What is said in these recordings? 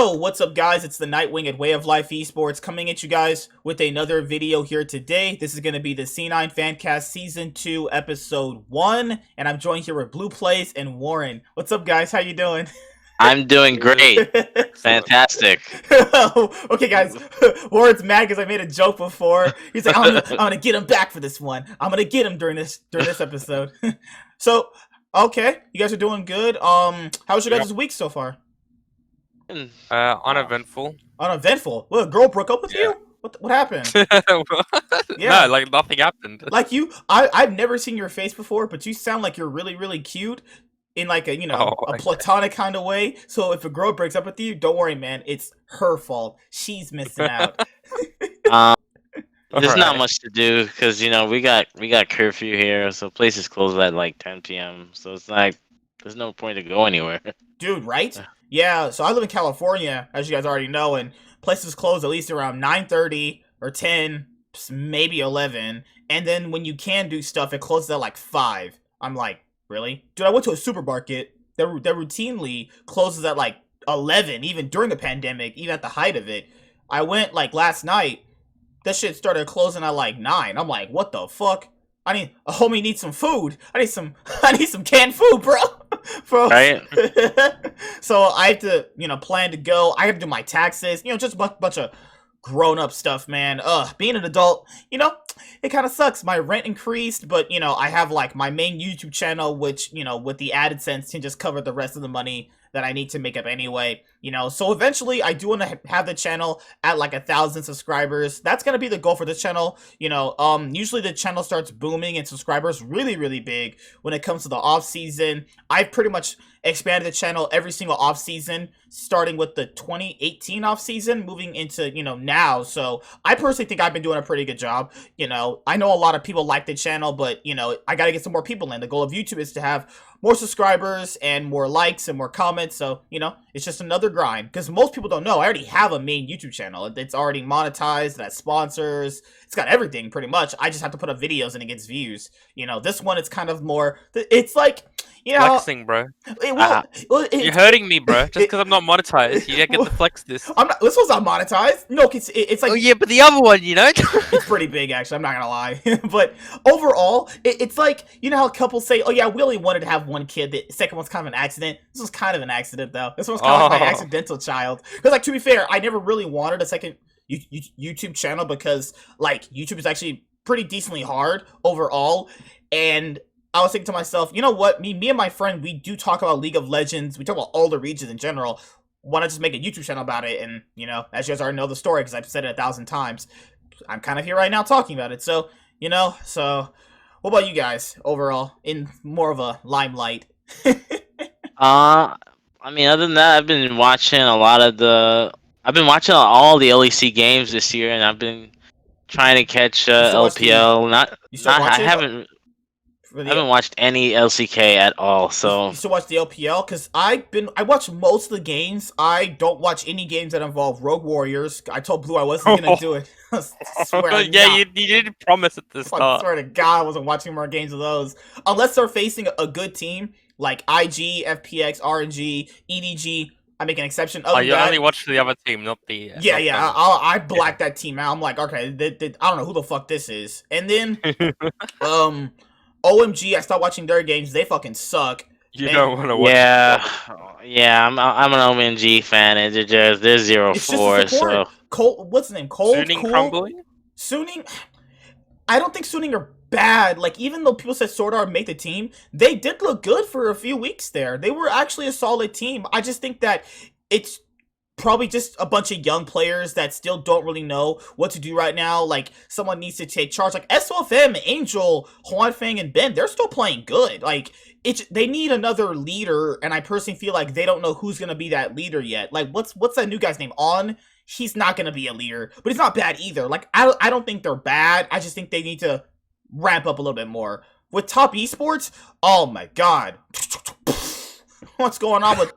Yo, what's up guys? It's the Nightwing at Way of Life Esports coming at you guys with another video here today. This is going to be the C9FanCast Season 2 Episode 1, and I'm joined here with Blue Plays and Warren. What's up guys? How you doing? I'm doing great. Fantastic. Okay guys, Warren's mad because I made a joke before. He's like, I'm gonna get him back for this one. I'm gonna get him during this episode. So, okay, you guys are doing good. How's your guys' week so far? Uneventful. Uneventful? What, a girl broke up with you? What happened? No, like nothing happened. Like I've never seen your face before, but you sound like you're really, really cute in like a, a platonic kind of way. So if a girl breaks up with you, don't worry, man. It's her fault. She's missing out. There's not much to do because we got curfew here, so places close at like 10 p.m. So it's like there's no point to go anywhere. Dude, right? Yeah, so I live in California, as you guys already know, and places close at least around 9:30 or 10, maybe 11. And then when you can do stuff, it closes at like 5. I'm like, really? Dude, I went to a supermarket that routinely closes at like 11, even during the pandemic, even at the height of it. I went like last night, that shit started closing at like 9. I'm like, what the fuck? A homie needs some food. I need some canned food, bro. Bro. Right. So I have to, plan to go. I have to do my taxes. Just a bunch of grown-up stuff, man. Being an adult, it kind of sucks. My rent increased, but, I have, like, my main YouTube channel, which, with the added sense can just cover the rest of the money that I need to make up anyway, So eventually, I do want to have the channel at, like, 1,000 subscribers. That's going to be the goal for this channel, Usually the channel starts booming and subscribers really, really big when it comes to the off-season. I've pretty much expanded the channel every single off-season, starting with the 2018 off-season, moving into, now. So I personally think I've been doing a pretty good job. I know a lot of people like the channel, but, I got to get some more people in. The goal of YouTube is to have more subscribers and more likes and more comments. So, it's just another grind. Because most people don't know, I already have a main YouTube channel. It's already monetized, it has sponsors, it's got everything pretty much. I just have to put up videos and it gets views. This one, it's kind of more, it's like, flexing, bro. You're hurting me, bro. Just because I'm not monetized, you get to flex this. This one's not monetized. No, it's like. Oh yeah, but the other one, it's pretty big, actually. I'm not gonna lie. But overall, it's like how couples say, "Oh yeah, we only wanted to have one kid. The second one's kind of an accident." This was kind of an accident, though. This was kind of like my accidental child. Because, like, to be fair, I never really wanted a second YouTube channel because, like, YouTube is actually pretty decently hard overall, and I was thinking to myself, you know what? Me and my friend, we do talk about League of Legends. We talk about all the regions in general. Why not just make a YouTube channel about it? And, as you guys already know the story, because I've said it 1,000 times, I'm kind of here right now talking about it. So, so what about you guys overall in more of a limelight? Other than that, I've been watching all the LEC games this year, and I've been trying to catch LPL. I haven't watched any LCK at all, so. You still watch the LPL? Because I watch most of the games. I don't watch any games that involve Rogue Warriors. I told Blue I wasn't going to do it. I swear you did promise at the start. I swear to God I wasn't watching more games of those. Unless they're facing a good team, like IG, FPX, RNG, EDG. I make an exception. You only watch the other team, not the. I blacked that team out. I'm like, okay, I don't know who the fuck this is. And then, OMG, I stopped watching their games. They fucking suck. You don't want to watch. Yeah. I'm an OMG fan, and they're 0-4. So Cole, what's his name? Cole. Suning crumbling. Suning. I don't think Suning are bad. Like, even though people said Sword Art make the team, they did look good for a few weeks there. They were actually a solid team. I just think that it's probably just a bunch of young players that still don't really know what to do right now. Like, someone needs to take charge. Like, S2E1, Angel, Huanfeng, and Ben, they're still playing good. Like, they need another leader, and I personally feel like they don't know who's going to be that leader yet. Like, what's that new guy's name? On? He's not going to be a leader, but he's not bad either. Like, I don't think they're bad. I just think they need to ramp up a little bit more. With Top Esports, oh my god. What's going on with...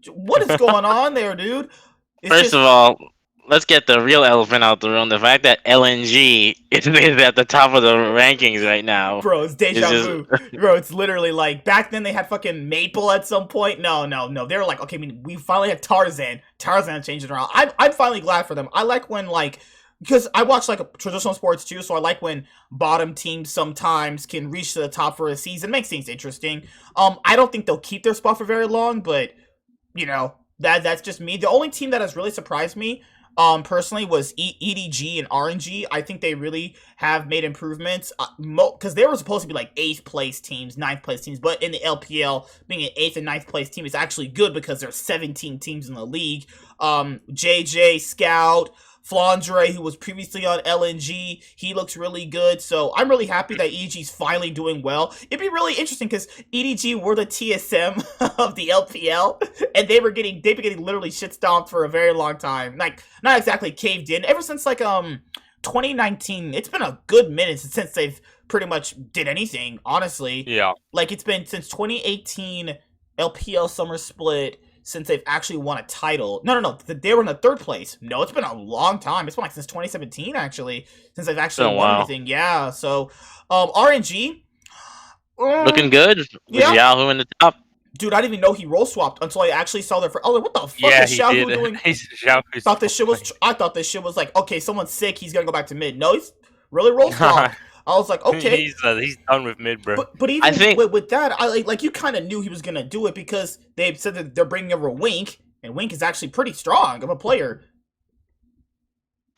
What is going on there, dude? First of all, let's get the real elephant out the room. The fact that LNG is at the top of the rankings right now Bro, it's is deja just vu. Bro, it's literally like back then they had fucking Maple at some point. No. They were like, okay, I mean, we finally had Tarzan. Tarzan changed it around. I'm finally glad for them. I like when like because I watch like traditional sports too, so I like when bottom teams sometimes can reach to the top for a season. It makes things interesting. I don't think they'll keep their spot for very long, but you know, that's just me. The only team that has really surprised me, personally, was EDG and RNG. I think they really have made improvements, because they were supposed to be like 8th place teams, 9th place teams, but in the LPL, being an 8th and 9th place team is actually good because there's 17 teams in the league. JJ, Scout, Flandre, who was previously on LNG, he looks really good. So I'm really happy that EDG's finally doing well. It'd be really interesting because EDG were the TSM of the LPL, and they've been getting literally shit stomped for a very long time. Like, not exactly caved in. Ever since like 2019, it's been a good minute since they've pretty much did anything, honestly. Yeah. Like, it's been since 2018 LPL Summer Split since they've actually won a title. No. They were in the 3rd place. No, it's been a long time. It's been like since 2017, actually, since they've actually won anything. Yeah, so, RNG. Looking good. With Yeah. Yahoo in the top. Dude, I didn't even know he role swapped until I actually saw their. Oh, what the fuck Yeah, is he Xiaohu did. doing? Xiaohu's Thought this shit was. I thought this shit was like, okay, someone's sick. He's gonna go back to mid. No, he's really role swapped. I was like, okay, he's done with mid, bro. But even I think with that, I like you kind of knew he was gonna do it because they said that they're bringing over Wink, and Wink is actually pretty strong of a player.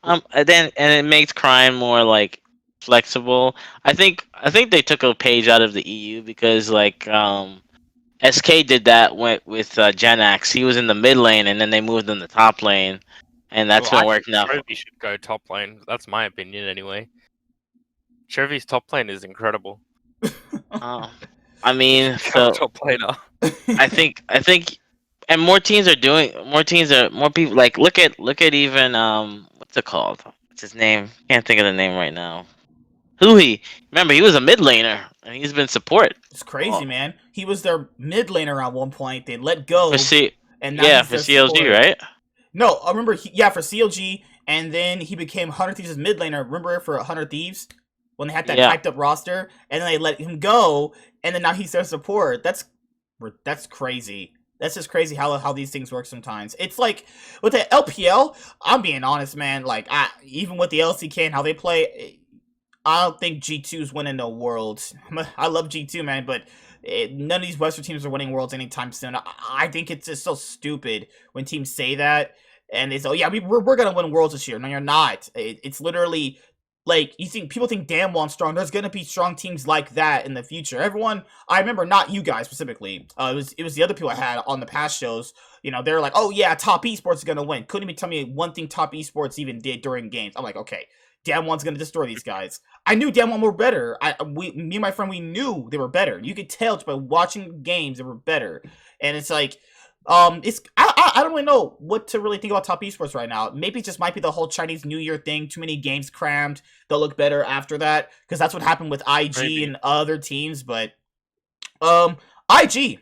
and it makes crime more like flexible. I think they took a page out of the EU because like SK did that with Genax. He was in the mid lane and then they moved in the top lane, and that's been working out. Trevi should go top lane. That's my opinion, anyway. Trevi's top lane is incredible. I mean, so top laner. I think, and more people. Like look at even what's it called? What's his name? Can't think of the name right now. Hui. Remember, he was a mid laner and he's been support. It's crazy, man. He was their mid laner at one point. They let go. And now for CLG, support. Right? No, I remember. For CLG, and then he became 100 Thieves' mid laner. Remember for 100 Thieves when they had that hyped up roster, and then they let him go, and then now he's their support. That's crazy. That's just crazy how these things work sometimes. It's like with the LPL. I'm being honest, man. Like even with the LCK and how they play, I don't think G2's winning the Worlds. I love G2, man, but none of these Western teams are winning Worlds anytime soon. I think it's just so stupid when teams say that, and they say, oh, yeah, we're going to win Worlds this year. No, you're not. It's literally, like, people think Damwon's strong. There's going to be strong teams like that in the future. Everyone, I remember, not you guys specifically. It was the other people I had on the past shows. You know, they're like, oh, yeah, Top Esports is going to win. Couldn't even tell me one thing Top Esports even did during games. I'm like, okay. Damwon's gonna destroy these guys. I knew Damwon were better. Me and my friend, we knew they were better. You could tell just by watching games they were better. And it's like, I don't really know what to really think about Top Esports right now. Maybe it just might be the whole Chinese New Year thing. Too many games crammed. They'll look better after that because that's what happened with IG and other teams. But IG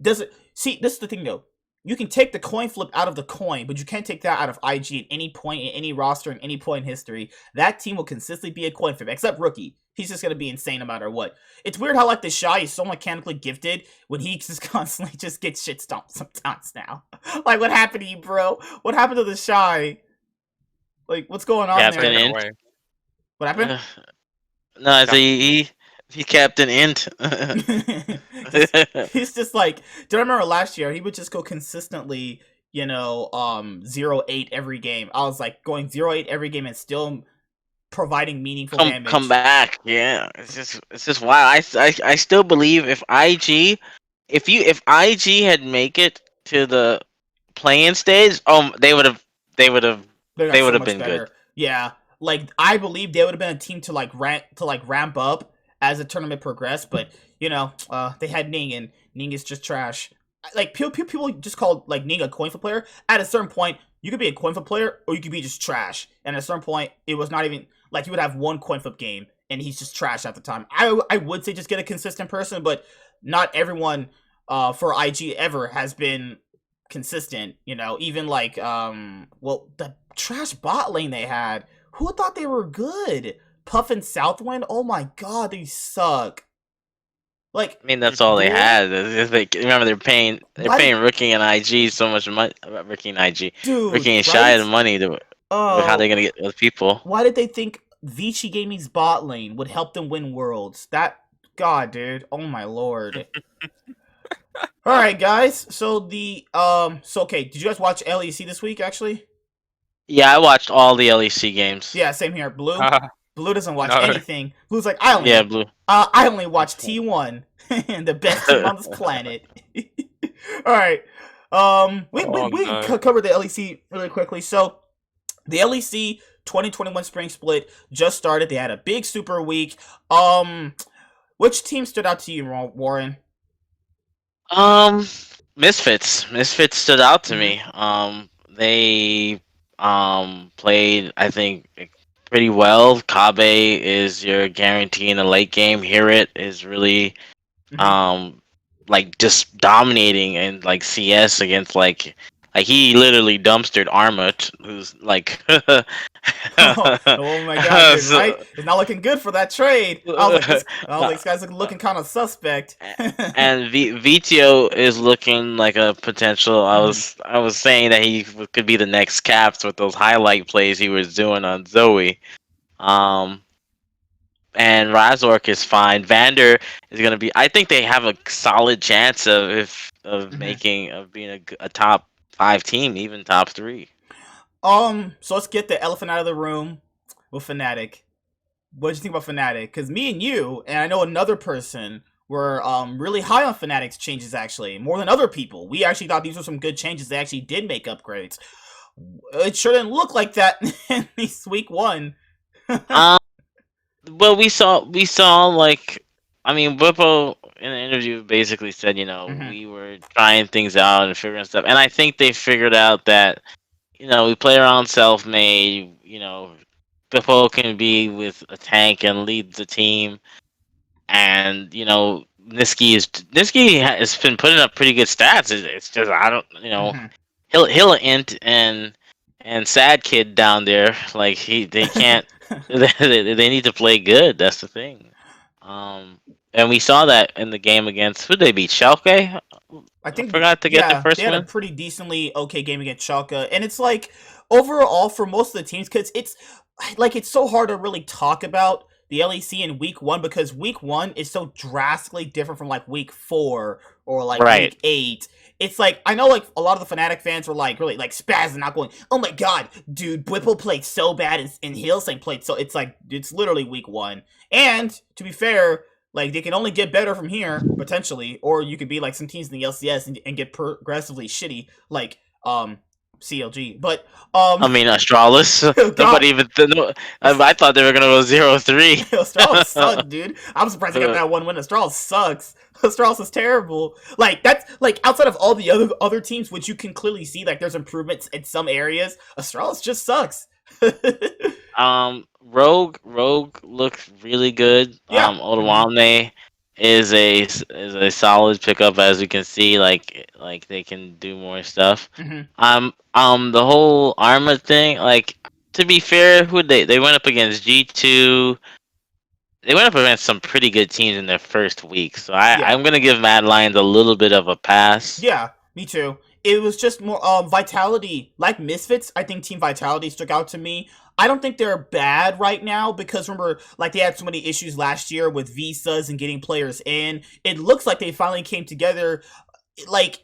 doesn't see. This is the thing though. You can take the coin flip out of the coin, but you can't take that out of IG at any point in any roster in any point in history. That team will consistently be a coin flip, except Rookie. He's just gonna be insane no matter what. It's weird how like the Shy is so mechanically gifted when he just constantly just gets shit stomped sometimes now. Like, what happened to you, bro? What happened to the Shy? Like, what's going on there? What happened? No, he Captain Int. He's just like, do I remember last year he would just go consistently, 0-8 every game. I was like going 0-8 every game and still providing meaningful damage. Come back, yeah. It's just wild. I still believe if IG had make it to the playing stage, they would have been good. Yeah, like I believe they would have been a team to ramp up as the tournament progressed, but they had Ning, and Ning is just trash. Like people just call like Ning a coin flip player. At a certain point, you could be a coin flip player, or you could be just trash. And at a certain point, it was not even like you would have one coin flip game, and he's just trash at the time. I would say just get a consistent person, but not everyone for IG ever has been consistent. Even like well, the trash bot lane they had. Who thought they were good? Puff and Southwind. Oh my god, they suck. Like, I mean, that's all they dude, had. Remember, they're why paying did Rookie and IG so much money. Rookie and IG, dude Rookie and Shy the right? money to. How they Oh, gonna get those people? why did they think Vici Gaming's bot lane would help them win worlds? That god, dude. Oh my lord. All right, guys. So okay, did you guys watch LEC this week actually? Yeah, I watched all the LEC games. Yeah, same here. Blue. Uh, Blue doesn't watch no. anything. Blue's like, Yeah, Blue. I only watch T1, the best team on this planet. All right. We no. covered the LEC really quickly. So the LEC 2021 spring split just started. They had a big super week. Which team stood out to you, Warren? Misfits. Misfits stood out to me. They played, I think, pretty well. Kabe is your guarantee in the late game. Hear It is really like just dominating and like CS against like he literally dumpstered Arma, who's like Oh my god, dude, so, right? It's not looking good for that trade. This guy's looking kind of suspect. and VTO is looking like a potential. I was saying that he could be the next Caps with those highlight plays he was doing on Zoe. And Razork is fine. Vander is gonna be. I think they have a solid chance of being a top 5 team, even top 3. So let's get the elephant out of the room with Fnatic. What did you think about Fnatic? Because me and you, and I know another person, were really high on Fnatic's changes, actually. More than other people. We actually thought these were some good changes. They actually did make upgrades. It sure didn't look like that in this week 1. Well, we saw like, I mean, Whippo in the interview basically said, we were trying things out and figuring stuff. And I think they figured out that, we play around self-made, Whippo can be with a tank and lead the team. And, Niski has been putting up pretty good stats. It's just, I don't, he'll int and Sad Kid down there, like they can't, they need to play good. That's the thing. And we saw that in the game against, who did they beat? Schalke? I think forgot to get the first they had win. a pretty decently okay game against Schalke, and it's like overall for most of the teams, because it's so hard to really talk about the LEC in week 1 because week 1 is so drastically different from like week 4 or like week 8. It's like, I know like a lot of the Fnatic fans were like really like spazzing out going, oh my god, dude, Whipple played so bad and Hillsang played so, it's like, it's literally week 1. And to be fair, like they can only get better from here, potentially, or you could be like some teams in the LCS and get progressively shitty, like CLG. But I mean, Astralis. Nobody even. I thought they were gonna go 0-3. Astralis sucked, dude. I'm surprised they got that 1 win. Astralis sucks. Astralis is terrible. Like that's like outside of all the other teams, which you can clearly see like there's improvements in some areas. Astralis just sucks. Rogue looks really good. Yeah. Oldawamne is a solid pickup, as you can see. Like they can do more stuff. The whole Arma thing. Like, to be fair, who they went up against G2. They went up against some pretty good teams in their first week, so I'm gonna give Mad Lions a little bit of a pass. Yeah, me too. It was just more Vitality, like Misfits. I think Team Vitality stuck out to me. I don't think they're bad right now because remember, like they had so many issues last year with visas and getting players in. It looks like they finally came together. Like,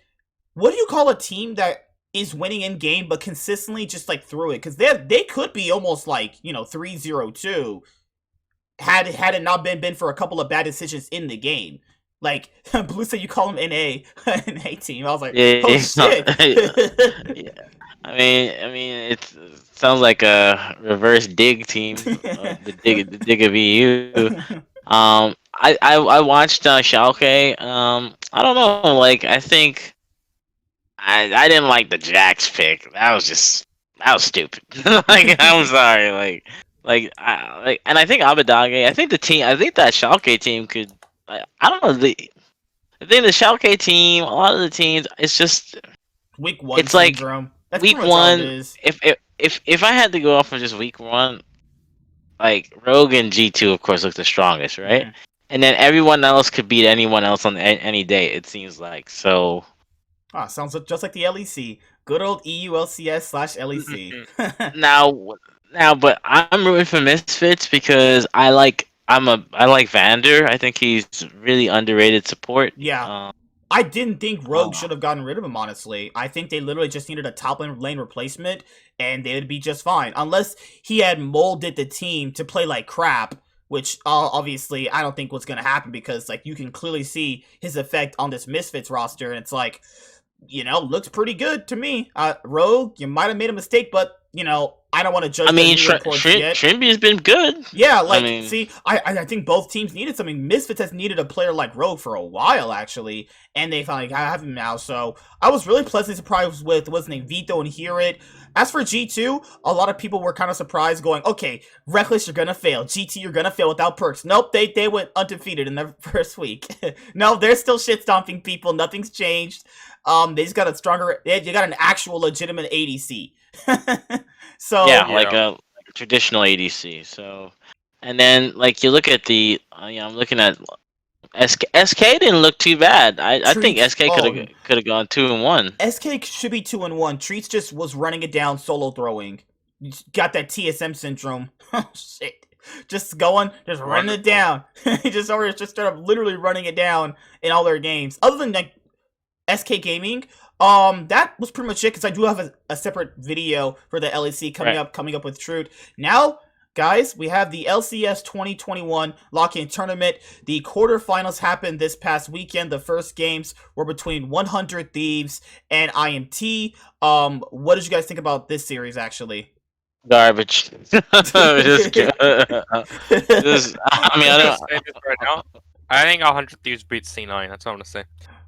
what do you call a team that is winning in game but consistently just like through it? Because they could be almost like 3-0-2 had it not been for a couple of bad decisions in the game. Like, Blue said you call him NA, NA team. I was like, oh shit. Yeah. I mean, it sounds like a reverse dig team, the dig of EU. I watched Schalke. I don't know. Like, I think I didn't like the Jax pick. That was stupid. Like, I'm sorry. And I think Abadage. I think that Schalke team could. I don't know. I think the Schalke team, a lot of the teams, it's just Week 1 It's like syndrome. That's week pretty much all it one. is. If I had to go off of just week one, like Rogue and G2, of course, look the strongest, right? Mm-hmm. And then everyone else could beat anyone else on any day. It seems like so. Sounds just like the LEC. Good old EULCS/LEC. Now, but I'm rooting for Misfits because I like Vander. I think he's really underrated support. Yeah. I didn't think Rogue Uh, should have gotten rid of him, honestly. I think they literally just needed a top lane replacement, and they would be just fine. Unless he had molded the team to play like crap, which obviously I don't think was going to happen because like you can clearly see his effect on this Misfits roster, and it's like, looks pretty good to me. Rogue, you might have made a mistake, but, I don't want to judge I mean, the new reports yet. Trimby's been good. Yeah, see, I think both teams needed something. Misfits has needed a player like Rogue for a while, actually, and they finally have him now, so I was really pleasantly surprised with, what's his name, Vito and Hear It. As for G2, a lot of people were kind of surprised, going, okay, Reckless, you're gonna fail. GT, you're gonna fail without perks. Nope, they went undefeated in their first week. No, they're still shit-stomping people. Nothing's changed. They just got a stronger, you got an actual legitimate ADC. So yeah, like a traditional ADC. So, and then like you look at the, I'm looking at SK didn't look too bad. I think SK could have gone 2-1. SK should be 2-1. Treats just was running it down, solo throwing. Got that TSM syndrome. Oh shit. Just running it down. just started literally running it down in all their games. Other than like SK Gaming, that was pretty much it, because I do have a separate video for the LEC coming up with Truth. Now, guys, we have the LCS 2021 lock-in tournament. The quarterfinals happened this past weekend. The first games were between 100 Thieves and IMT. What did you guys think about this series, actually? Garbage. I mean, I don't. I think 100 Thieves beats C9. That's what I'm gonna say.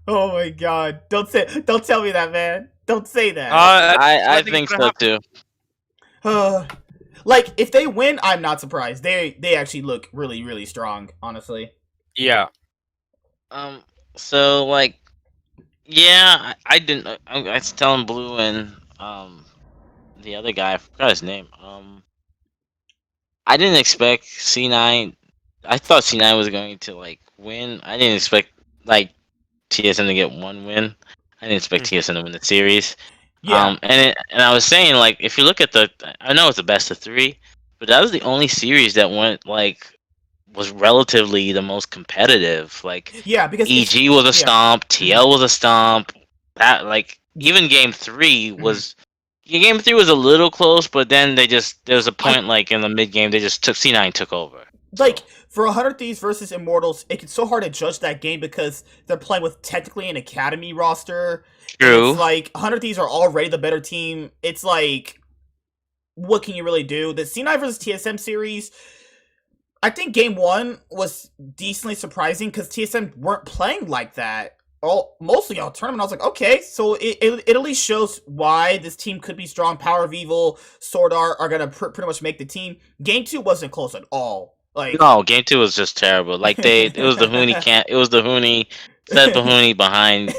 Oh my god! Don't tell me that, man. Don't say that. I think so too. Like, if they win, I'm not surprised. They actually look really, really strong, honestly. Yeah. So like, yeah, I didn't. I was telling Blue and the other guy, I forgot his name. I didn't expect C9. I thought C9 was going to like win. I didn't expect like TSM to get one win. I didn't expect TSM to win the series. Yeah. And I was saying, like, if you look at I know it's the best of 3, but that was the only series that was relatively the most competitive. Like, yeah, because EG was a stomp, TL was a stomp. That even game 3 was. Game 3 was a little close, but then there was a point like in the mid game they just C9 took over. Like, for 100 Thieves versus Immortals, it's so hard to judge that game because they're playing with technically an academy roster. True. It's like 100 Thieves are already the better team. It's like, what can you really do? The C9 versus TSM series, I think game 1 was decently surprising because TSM weren't playing like that. Mostly all tournament. I was like, okay, so it at least shows why this team could be strong. Power of Evil, Sword Art are gonna pretty much make the team. Game 2 wasn't close at all. Like, no, game 2 was just terrible. Like it was the Huni it was the Huni set the Huni behind.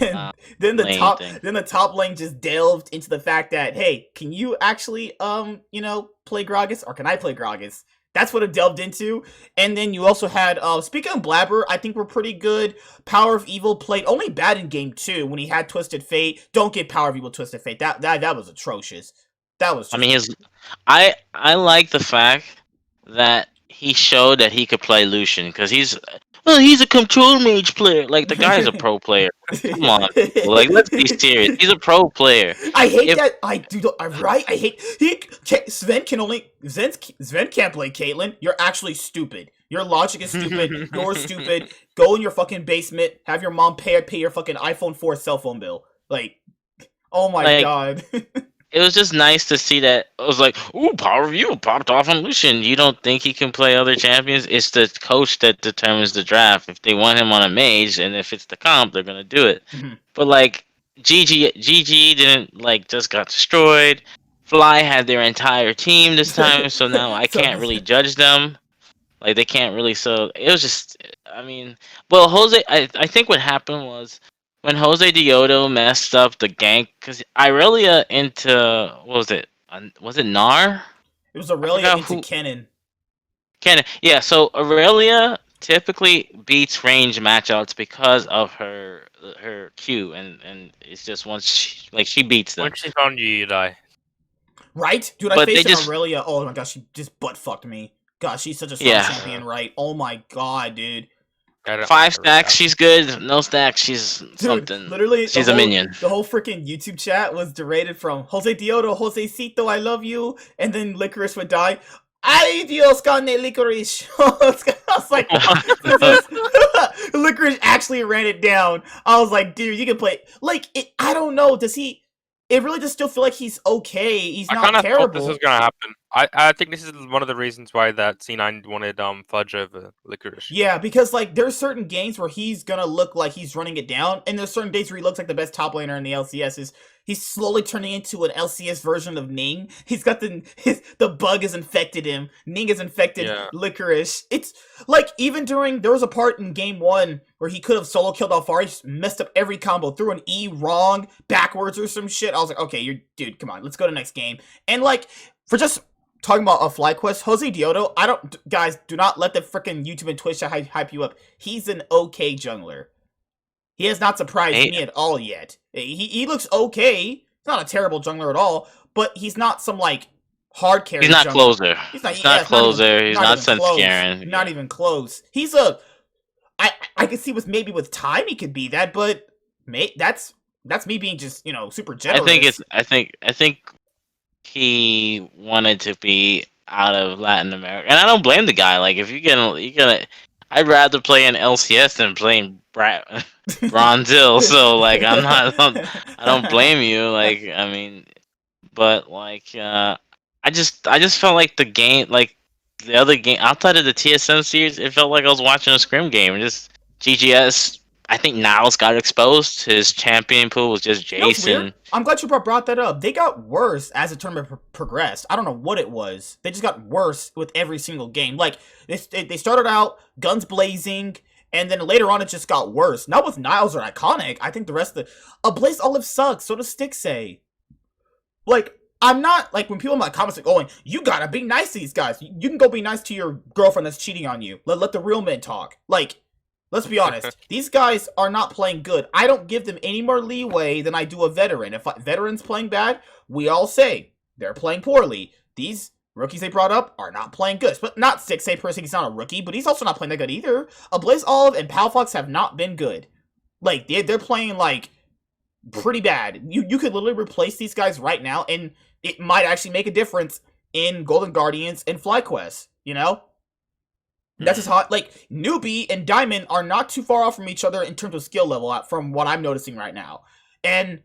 Then the top lane just delved into the fact that, hey, can you actually play Gragas, or can I play Gragas? That's what it delved into. And then you also had, speaking of Blabber, I think we're pretty good. Power of Evil played only bad in game 2 when he had Twisted Fate. Don't get Power of Evil Twisted Fate. That was atrocious. That was just... I like the fact that he showed that he could play Lucian, because he's a control mage player. Like, the guy's a pro player. Come on, like, let's be serious. He's a pro player. I hate that. Right? I hate Sven can't play Caitlyn. You're actually stupid. Your logic is stupid. You're stupid. Go in your fucking basement. Have your mom pay your fucking iPhone 4 cell phone bill. Like, oh my god. It was just nice to see that. It was like, ooh, Power of You popped off on Lucian. You don't think he can play other champions? It's the coach that determines the draft. If they want him on a mage, and if it's the comp, they're gonna do it. Mm-hmm. But like, GG didn't just got destroyed. Fly had their entire team this time, so now I can't really judge them. Like, they can't really. So it was just, I mean, well, Jose, I think what happened was when Jose Diodo messed up the gank, because Irelia into what was it? Was it Nar? It was I Aurelia forgot into who. Kennen. Kennen. Yeah, so Aurelia typically beats range matchups because of her Q, and it's just once she beats them. Once she's on you, you die. Right? Dude, I But they faced an just Aurelia. Oh my gosh, she just butt fucked me. Gosh, she's such a strong yeah. champion, right? Oh my god, dude. I don't like 5 her really. stacks, she's good. No stacks, she's Dude, something. literally She's a minion. the whole freaking YouTube chat was derided from Jose Diodo, Jose Cito, I love you, and then Licorice would die. Ay Dios con el Licorice. I was like, Licorice actually ran it down. I was like, dude, you can play like it. I don't know. Does he? It really just still feel like he's okay. He's I not kind of thought this terrible. was gonna happen. I think this is one of the reasons why that C9 wanted Fudge over Licorice. Yeah, because like there's certain games where he's gonna look like he's running it down, and there's certain days where he looks like the best top laner in the LCS. Is he's slowly turning into an LCS version of Ning? He's got the bug has infected him. Ning has infected Licorice. It's like even there was a part in game 1 where he could have solo killed Alphari, just messed up every combo, threw an E wrong backwards or some shit. I was like, okay, dude, come on, let's go to the next game. And like for just talking about a FlyQuest, Jose Diodo, guys, do not let the freaking YouTube and Twitch hype you up. He's an okay jungler. He has not surprised me at all yet. He looks okay. He's not a terrible jungler at all, but he's not some like hard carry. He's not jungler. Closer. He's not closer. He's not Senscaring. Not even close. He's I can see maybe with time he could be that, but that's me being just super generous. I think he wanted to be out of Latin America, and I don't blame the guy. Like if you're gonna, I'd rather play in LCS than playing Bronzil. So like I don't blame you. Like I mean, but like I just felt like the game, like the other game outside of the TSM series, it felt like I was watching a scrim game. Just GGS. I think Niles got exposed. His champion pool was just Jason. I'm glad you brought that up. They got worse as the tournament progressed. I don't know what it was. They just got worse with every single game. Like they started out guns blazing, and then later on it just got worse. Not with Niles or Iconic. I think the rest of the Blaze Olive sucks. So does Stixay. Like I'm not like when people in my comments are going, you gotta be nice to these guys. You can go be nice to your girlfriend that's cheating on you. Let the real men talk. Like. Let's be honest. These guys are not playing good. I don't give them any more leeway than I do a veteran. If veteran's playing bad, we all say they're playing poorly. These rookies they brought up are not playing good. But not Stixay per se, he's not a rookie, but he's also not playing that good either. Blaze Olive and Palfox have not been good. Like, they're playing, like, pretty bad. You could literally replace these guys right now, and it might actually make a difference in Golden Guardians and FlyQuest, you know? That's just hot. Like, Newbie and Diamond are not too far off from each other in terms of skill level from what I'm noticing right now. And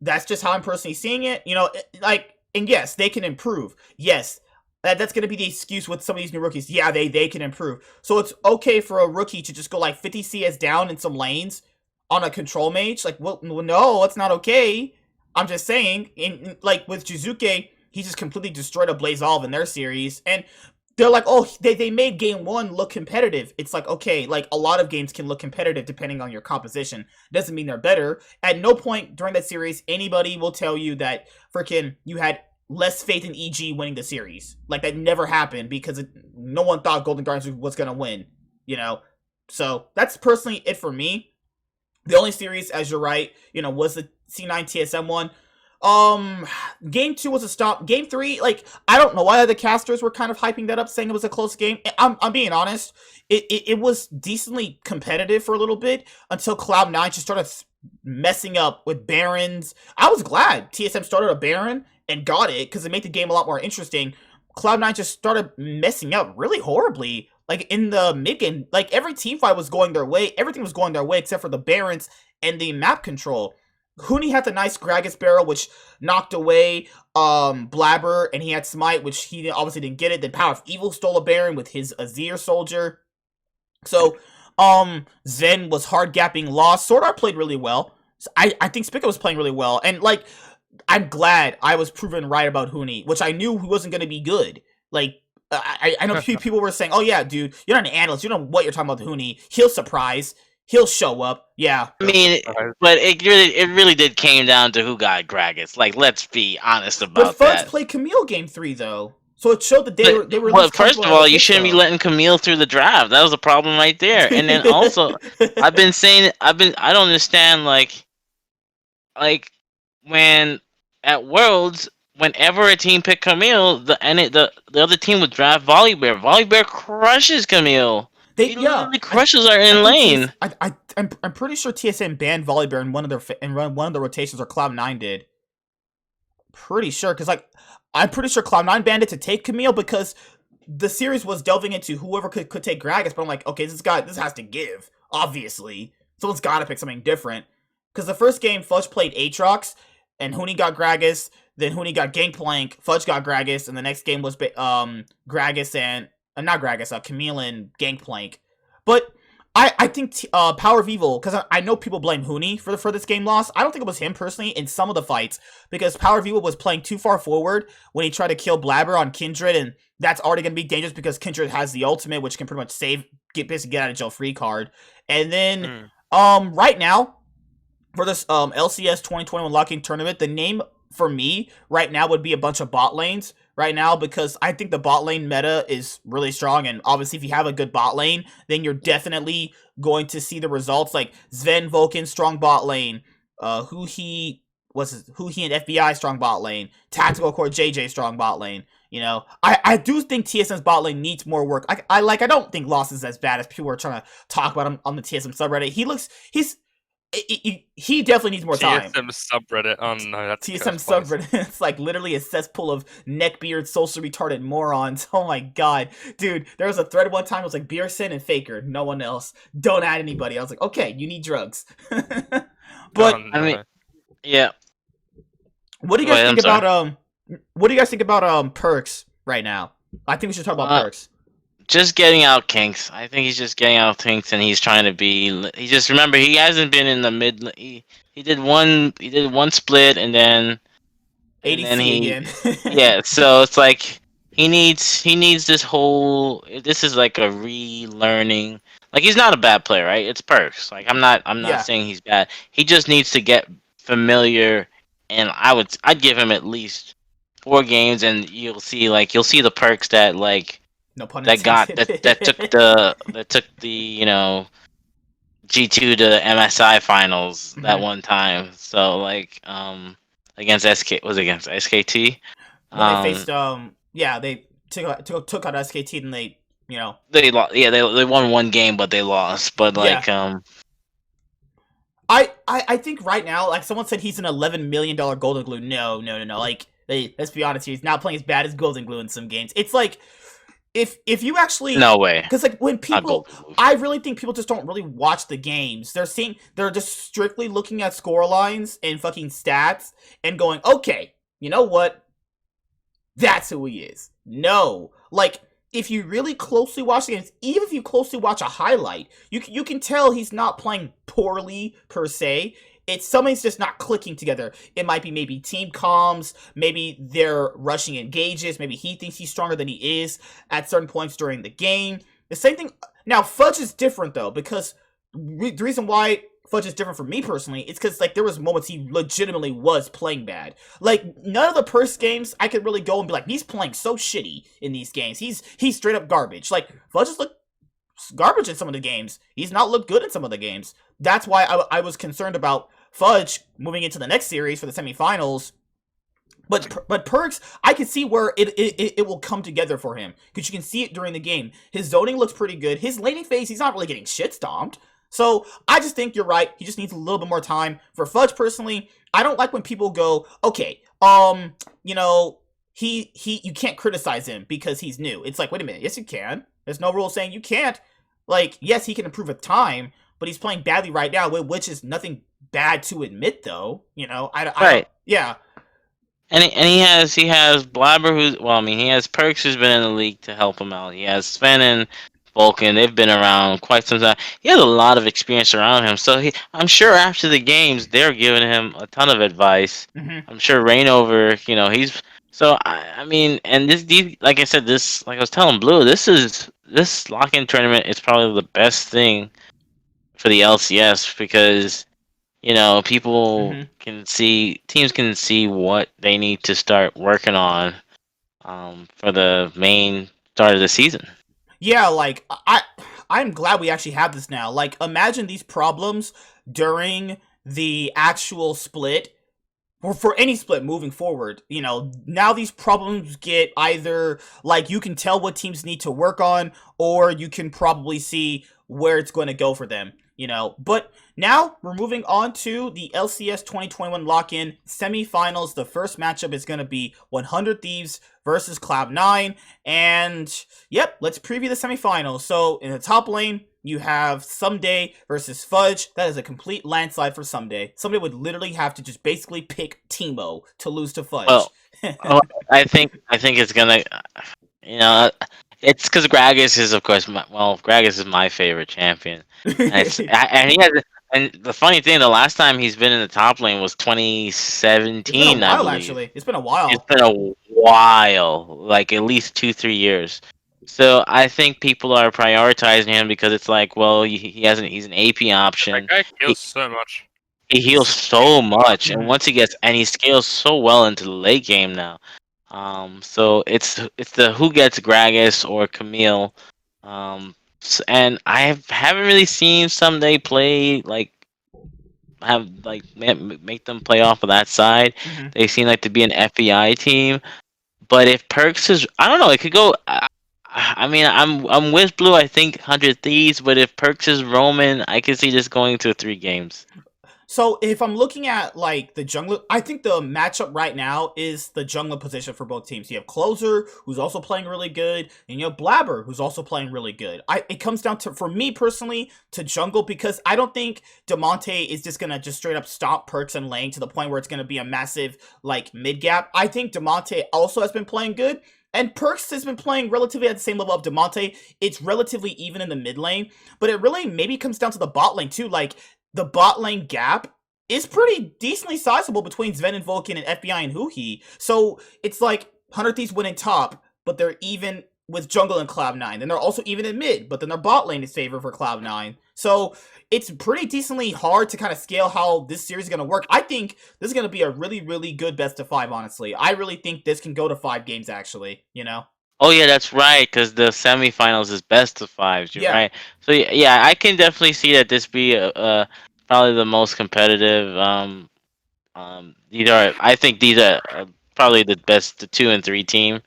that's just how I'm personally seeing it. You know, like, and yes, they can improve. Yes, that's going to be the excuse with some of these new rookies. Yeah, they can improve. So it's okay for a rookie to just go like 50 CS down in some lanes on a control mage. Like, well no, it's not okay. I'm just saying, like with Jizuke, he just completely destroyed a Blaze Olive in their series. And they're like, oh, they made game 1 look competitive. It's like, okay, like a lot of games can look competitive depending on your composition. Doesn't mean they're better. At no point during that series, anybody will tell you that freaking you had less faith in EG winning the series. Like that never happened because no one thought Golden Guardians was going to win, you know? So that's personally it for me. The only series, as you're right, you know, was the C9 TSM one. Game 2 was a stop. Game 3, like, I don't know why the casters were kind of hyping that up, saying it was a close game. I'm being honest. It was decently competitive for a little bit until Cloud9 just started messing up with Barons. I was glad TSM started a Baron and got it because it made the game a lot more interesting. Cloud9 just started messing up really horribly. Like, in the mid-game, like, every team fight was going their way. Everything was going their way except for the Barons and the map control. Huni had the nice Gragas barrel, which knocked away Blabber, and he had Smite, which he obviously didn't get it. Then Power of Evil stole a Baron with his Azir soldier. So, Zen was hard gapping Lost. Sword Art played really well. So I think Spica was playing really well. And, like, I'm glad I was proven right about Huni, which I knew he wasn't going to be good. Like, I know people were saying, oh, yeah, dude, you're not an analyst. You don't know what you're talking about with Huni. He'll surprise. he'll show up. Yeah. I mean, but it really did came down to who got Gragas. Like, let's be honest But about Fudge that. played Camille game 3 though, so it showed that they were at Well, least first comfortable of at the all, you pick shouldn't be though. letting Camille through the draft. That was the problem right there. And then also, I don't understand like when at Worlds, whenever a team picked Camille, the other team would draft Volibear. Volibear crushes Camille. He literally crushes her in lane. I'm pretty sure TSM banned Volibear in one of the rotations, or Cloud9 did. Pretty sure, because I'm pretty sure Cloud9 banned it to take Camille because the series was delving into whoever could take Gragas, but I'm like, okay, this has to give, obviously. Someone's gotta pick something different. Because the first game, Fudge played Aatrox, and Huni got Gragas, then Huni got Gangplank, Fudge got Gragas, and the next game was Gragas and not Gragas, Camille and Gangplank. But I think Power of Evil, because I know people blame Huni for this game loss. I don't think it was him personally in some of the fights, because Power of Evil was playing too far forward when he tried to kill Blabber on Kindred, and that's already going to be dangerous because Kindred has the ultimate, which can pretty much basically get out of jail free card. And then right now, for this LCS 2021 Locking Tournament, the name for me right now would be a bunch of bot lanes right now, because I think the bot lane meta is really strong, and obviously if you have a good bot lane, then you're definitely going to see the results. Like Sven Vulcan, strong bot lane, who he and FBI, strong bot lane, Tactical Core JJ, strong bot lane. You know, I do think TSM's bot lane needs more work. I don't think Lost is as bad as people are trying to talk about him on the TSM subreddit. He definitely needs more time. TSM subreddit. Oh no, that's TSM subreddit. It's like literally a cesspool of neckbeard, socially retarded morons. Oh my god, dude! There was a thread one time. It was like Beerson and Faker. No one else. Don't add anybody. I was like, okay, you need drugs. But I mean, yeah. What do you guys think about What do you guys think about Perks right now? I think we should talk about Perks. Just getting out kinks. I think he's just getting out kinks, and he's trying to be. He just remember he hasn't been in the mid. He did one split, and then ADC again. Yeah, so it's like he needs this whole. This is like a relearning. Like, he's not a bad player, right? It's Perks. Like, I'm not saying he's bad. He just needs to get familiar, and I'd give him at least 4 games, and you'll see the Perks that no pun intended. that took the G2 to MSI finals that one time. So against against SKT. When they faced they took out SKT, and they they won 1 game, but they lost. But I think right now, like someone said, he's an $11 million Golden Glue. No. Like, let's be honest here, he's not playing as bad as Golden Glue in some games. It's like, if you actually, no way, because like when people, I really think people just don't really watch the games. They're just strictly looking at score lines and fucking stats and going, okay, you know what? That's who he is. No, like, if you really closely watch the games, even if you closely watch a highlight, you can tell he's not playing poorly per se. It's something's just not clicking together. It might be maybe team comms, maybe they're rushing engages, maybe he thinks he's stronger than he is at certain points during the game. The same thing. Now, Fudge is different though, because the reason why Fudge is different for me personally, it's because like there was moments he legitimately was playing bad. Like, none of the Purse games I could really go and be like, he's playing so shitty in these games. He's straight up garbage. Like, Fudge just looked garbage in some of the games. He's not looked good in some of the games. That's why I was concerned about Fudge moving into the next series for the semifinals. But Perks, I can see where it will come together for him, because you can see it during the game. His zoning looks pretty good. His laning phase, he's not really getting shit stomped. So I just think you're right. He just needs a little bit more time. For Fudge personally, I don't like when people go, okay, you can't criticize him because he's new. It's like, wait a minute, yes you can. There's no rule saying you can't. Like, yes, he can improve with time, but he's playing badly right now, which is nothing bad to admit, though. Yeah. And he has Blabber, he has Perks, who's been in the league to help him out. He has Sven and Vulcan. They've been around quite some time. He has a lot of experience around him. So I'm sure after the games, they're giving him a ton of advice. Mm-hmm. I'm sure Rainover, he's. So I mean, and like I said, like I was telling Blue, this lock-in tournament is probably the best thing for the LCS because people Mm-hmm. teams can see what they need to start working on for the main start of the season. Yeah, like I'm glad we actually have this now. Like imagine these problems during the actual split or for any split moving forward. Now these problems get either like you can tell what teams need to work on or you can probably see where it's going to go for them. But now we're moving on to the LCS 2021 lock-in semifinals. The first matchup is going to be 100 Thieves versus Cloud9. And yep, let's preview the semifinals. So in the top lane, you have Someday versus Fudge. That is a complete landslide for Someday. Someday would literally have to just basically pick Teemo to lose to Fudge. Well, I think it's gonna, you know, it's because Gragas is, of course, Gragas is my favorite champion, and he has. And the funny thing, the last time he's been in the top lane was It's been a 2017, I while, believe. actually. It's been a It's while. been a while, like at least 2-3 years. So I think people are prioritizing him because it's like, well, he hasn't. He's an AP That option. guy He, kills so much. he heals so much, and Mhm. once he scales so well into the late game now. So it's the who gets Gragas or Camille. And haven't really seen Someday play like make them play off of that side. Mhm. They seem like to be an FBI team. But if Perks is, I don't know, it could go. I mean, I'm with Blue. I think 100 Thieves, but if Perks is Roman, I could see this going to 3 games. So if I'm looking at like the jungler, I think the matchup right now is the jungler position for both teams. You have Closer, who's also playing really good, and you have Blabber, who's also playing really good. It comes down to, for me personally, to jungle because I don't think Demonte is just gonna just straight up stop Perks and lane to the point where it's gonna be a massive like mid gap. I think Demonte also has been playing good. And Perks has been playing relatively at the same level of Demonte. It's relatively even in the mid lane, but it really maybe comes down to the bot lane too. Like the bot lane gap is pretty decently sizable between Sven and Vulcan and FBI and Huhi. So it's like 100 Thieves winning top, but they're even with jungle and Cloud9. Then they're also even in mid, but then their bot lane is favored for Cloud9. So it's pretty decently hard to kind of scale how this series is going to work. I think this is going to be a really, really good best of 5, honestly. I really think this can go to 5 games, actually. Oh yeah, that's right. Because the semifinals is best of 5s. You're Yeah. right. So yeah, I can definitely see that this be probably the most competitive. I think these are probably the best, the 2 and 3 team.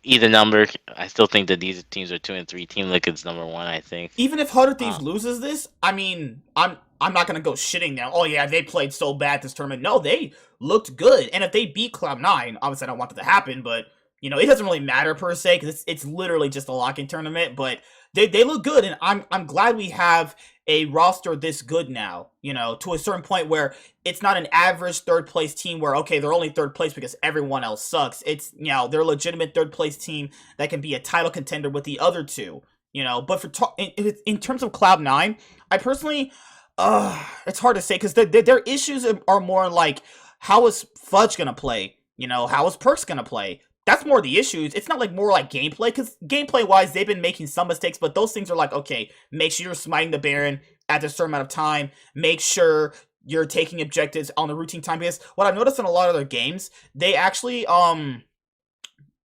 Either number, I still think that these teams are 2 and 3. Team Liquid's #1, I think. Even if 100 Uh, Thieves loses this, I mean, I'm not gonna go shitting now. Oh yeah, they played so bad this tournament. No, they looked good. And if they beat Cloud9, obviously I don't want that to happen, but it doesn't really matter per se because it's literally just a lock-in tournament. But they look good, and I'm glad we have a roster this good now. To a certain point where it's not an average third place team where okay they're only third place because everyone else sucks. It's they're a legitimate third place team that can be a title contender with the other two. But in terms of Cloud9, I personally, it's hard to say because their issues are more like how is Fudge gonna play? How is Perks gonna play? That's more the issues. It's not like more like gameplay because gameplay wise, they've been making some mistakes, but those things are like okay, make sure you're smiting the Baron at a certain amount of time. Make sure you're taking objectives on the routine time because what I've noticed in a lot of their games, they actually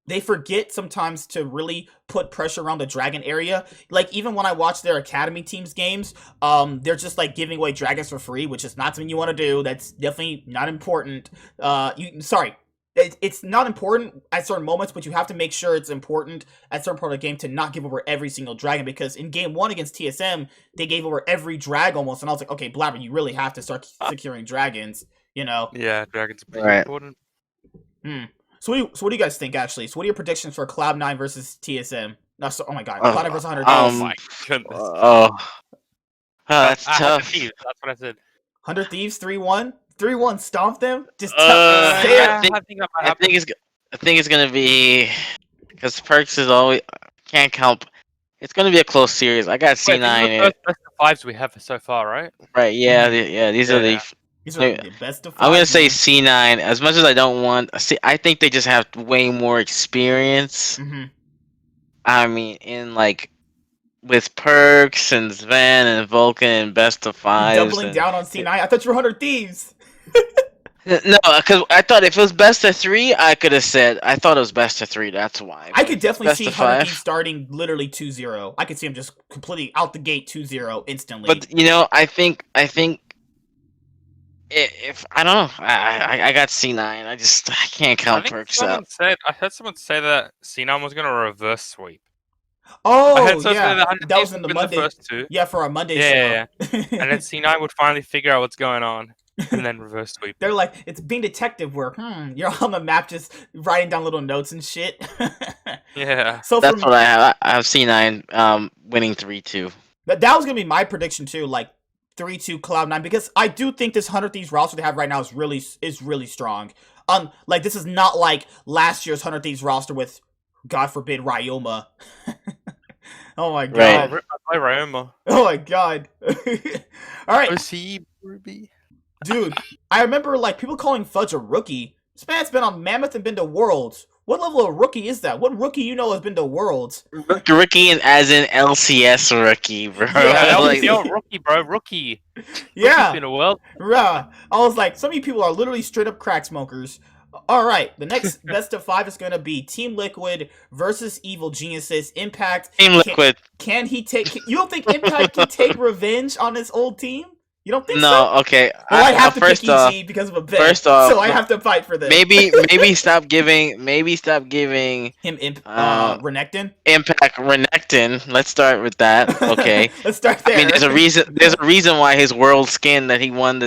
they forget sometimes to really put pressure around the dragon area. Like even when I watch their academy teams games, they're just like giving away dragons for free, which is not something you want to do. That's definitely not important. It's not important at certain moments, but you have to make sure it's important at certain part of the game to not give over every single dragon because in game 1 against TSM, they gave over every drag almost, and I was like, okay, Blabber, you really have to start securing dragons. Yeah, dragons are pretty Right. important. So what do you guys think, actually? So what are your predictions for Cloud9 versus TSM? No, oh my god, Cloud9 versus 100 Oh Thieves. my goodness. That's tough. Thieves, that's what I said. 100 Thieves 3-1? 3-1 stomp them? Just say it. I think it's gonna be because Perks is always can't count. It's gonna be a close series. I got Wait, these are the C9. first best of 5s we have so far, right? Right? Yeah, yeah. These are the. These are the best of 5. I'm gonna say C9. As much as I don't want, I think they just have way more experience. Mm-hmm. I mean, in like with Perks and Sven and Vulcan and best of You fives doubling and down on C9? I thought you were 100 Thieves. no, because I thought if it was best of 3, I could have said I thought it was best of 3. That's why. I But could if it's definitely best see of 100 Thieves 5, starting literally 2-0. I could see him just completely out the gate 2-0 instantly. but I think if I don't know, I got C9. I can't I count think Perks someone out. said I heard someone say that C9 was gonna reverse sweep. I Oh heard someone say yeah, that 100 that was Thieves in would the win the Monday. first 2. Yeah, for our Monday Yeah, show. yeah, yeah. And then C9 would finally figure out what's going on and then reverse sweep. They're like, it's being detective work. You're on the map just writing down little notes and shit. Yeah. So That's from what I have. I have C9 winning 3-2. that was gonna be my prediction too, like 3-2 Cloud9, because I do think this 100 Thieves roster they have right now is really strong. Like this is not like last year's 100 Thieves roster with, God forbid, Ryoma. Oh my Right. god. Oh, I play Ryoma. Oh my god. Alright, OC Ruby. dude. I remember like people calling Fudge a rookie. This man's been on Mammoth and been to Worlds. What level of rookie is that? What rookie you know has been to Worlds? Rookie and as in LCS rookie, bro. Yeah. Yeah, Like, LCL rookie, bro. Rookie. Rookie's Yeah. been a world. Yeah. I was like, some of you people are literally straight up crack smokers. Alright, the next best of 5 is gonna be Team Liquid versus Evil Geniuses. Impact. Team Liquid. Can he take you don't think Impact can take revenge on his old team? You don't think so? No, okay. Well, I have to pick first off, EG because of a bet. first off, So I have to fight for this. maybe stop giving Him Renekton? Impact Renekton. Let's start with that. Okay. Let's start there. I mean, there's a reason why his world skin that he won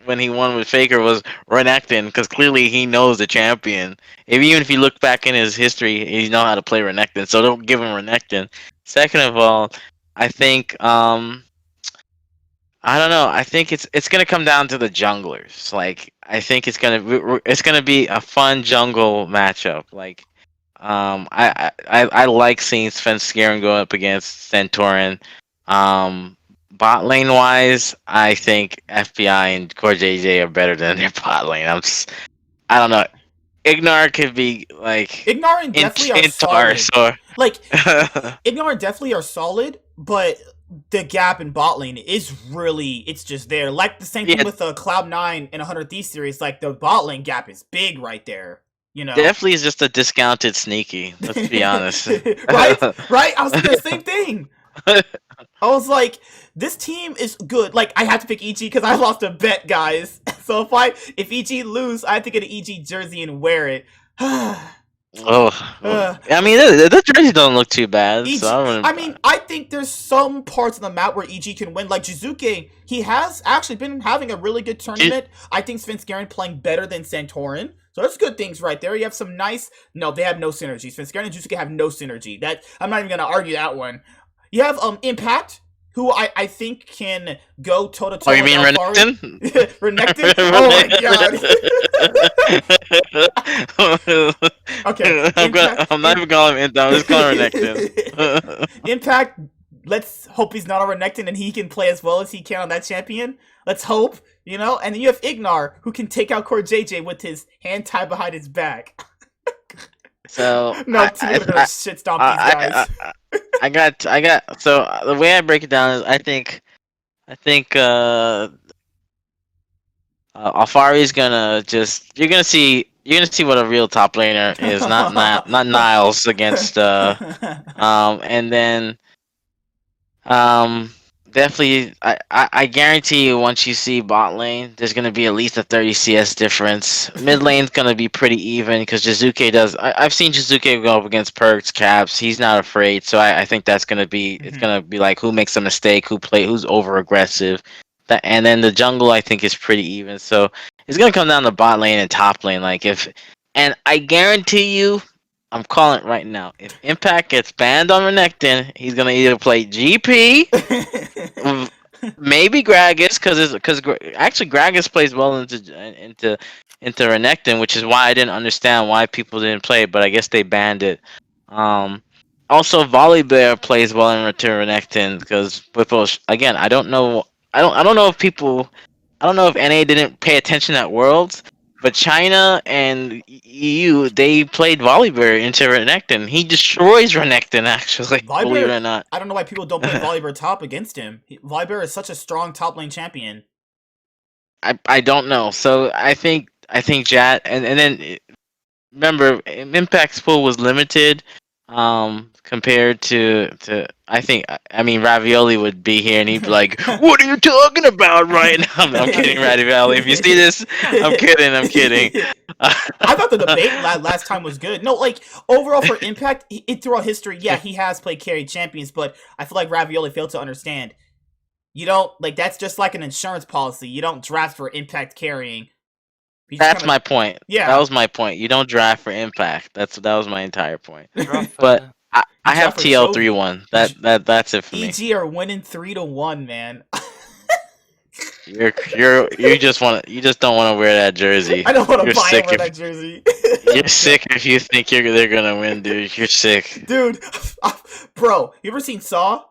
when he won with Faker was Renekton, because clearly he knows the champion. Even if you look back in his history, he know how to play Renekton. So don't give him Renekton. Second of all, I think I don't know. I think it's gonna come down to the junglers. Like I think it's gonna be a fun jungle matchup. Like I like seeing Sven go up against Centauran. Bot lane wise, I think FBI and Core JJ are better than their bot lane. I don't know. Ignar could be like Ignar and definitely are solid. Like Ignar and definitely are solid, but the gap in bot lane is really, it's just there. Like the same thing with Cloud9 and 100 Thieves series, like the bot lane gap is big right there. You know? Definitely is just a discounted sneaky, let's be honest. Right? I was thinking the same thing. I was like, this team is good. Like, I have to pick EG because I lost a bet, guys. So if EG lose, I have to get an EG jersey and wear it. I mean, the jerseys don't look too bad. EG, so I think there's some parts of the map where EG can win. Like Jizuke, he has actually been having a really good tournament. I think Svenskeren playing better than Santorin. So there's good things right there. You have some nice... No, they have no synergy. Svenskeren and Jizuke have no synergy. I'm not even going to argue that one. You have Impact, who I think can go toe-to-toe. Oh, you mean Renekton? Renekton? Oh my god. Okay. I'm not even calling him Impact. I'm just calling him Renekton. Impact, let's hope he's not a Renekton and he can play as well as he can on that champion. Let's hope, you know? And then you have Ignar, who can take out Core JJ with his hand tied behind his back. So no, I'm gonna shit stomp these guys. I got. So the way I break it down is, I think, Alfari's gonna just. You're gonna see what a real top laner is, not Niles against and then definitely I guarantee you, once you see bot lane, there's gonna be at least a 30 CS difference. Mid lane's gonna be pretty even because Jizuke does. I've seen Jizuke go up against Perks, Caps. He's not afraid, so I think that's gonna be. It's gonna be like who makes a mistake, who's over aggressive. And then the jungle, I think, is pretty even. So it's gonna come down to bot lane and top lane. And I guarantee you, I'm calling it right now. If Impact gets banned on Renekton, he's gonna either play GP, maybe Gragas, because actually Gragas plays well into Renekton, which is why I didn't understand why people didn't play it, but I guess they banned it. Also, Volibear plays well into Renekton because again, I don't know if NA didn't pay attention at Worlds, But China and EU, they played Volibear into Renekton. He destroys Renekton, actually, believe it Volibear, or not. I don't know why people don't play Volibear top against him. Volibear is such a strong top lane champion. I don't know. So I think Jat and then remember Impact's pool was limited compared to I mean Ravioli would be here and he'd be like, what are you talking about right now? I'm kidding, Ravioli. If you see this, I'm kidding. I thought the debate last time was good. No, like overall for Impact, throughout history, yeah, he has played carry champions, but I feel like Ravioli failed to understand. You don't like that's just like an insurance policy. You don't draft for Impact carrying. That's my point. Yeah, that was my point. You don't draft for Impact. That was my entire point. Draft But for- I have TL3-1. That's it for me. EG are winning 3-1, man. You just don't want to wear that jersey. I don't want to buy sick over that jersey. You're sick if you think they're gonna win, dude. You're sick. Dude, bro, you ever seen Saw?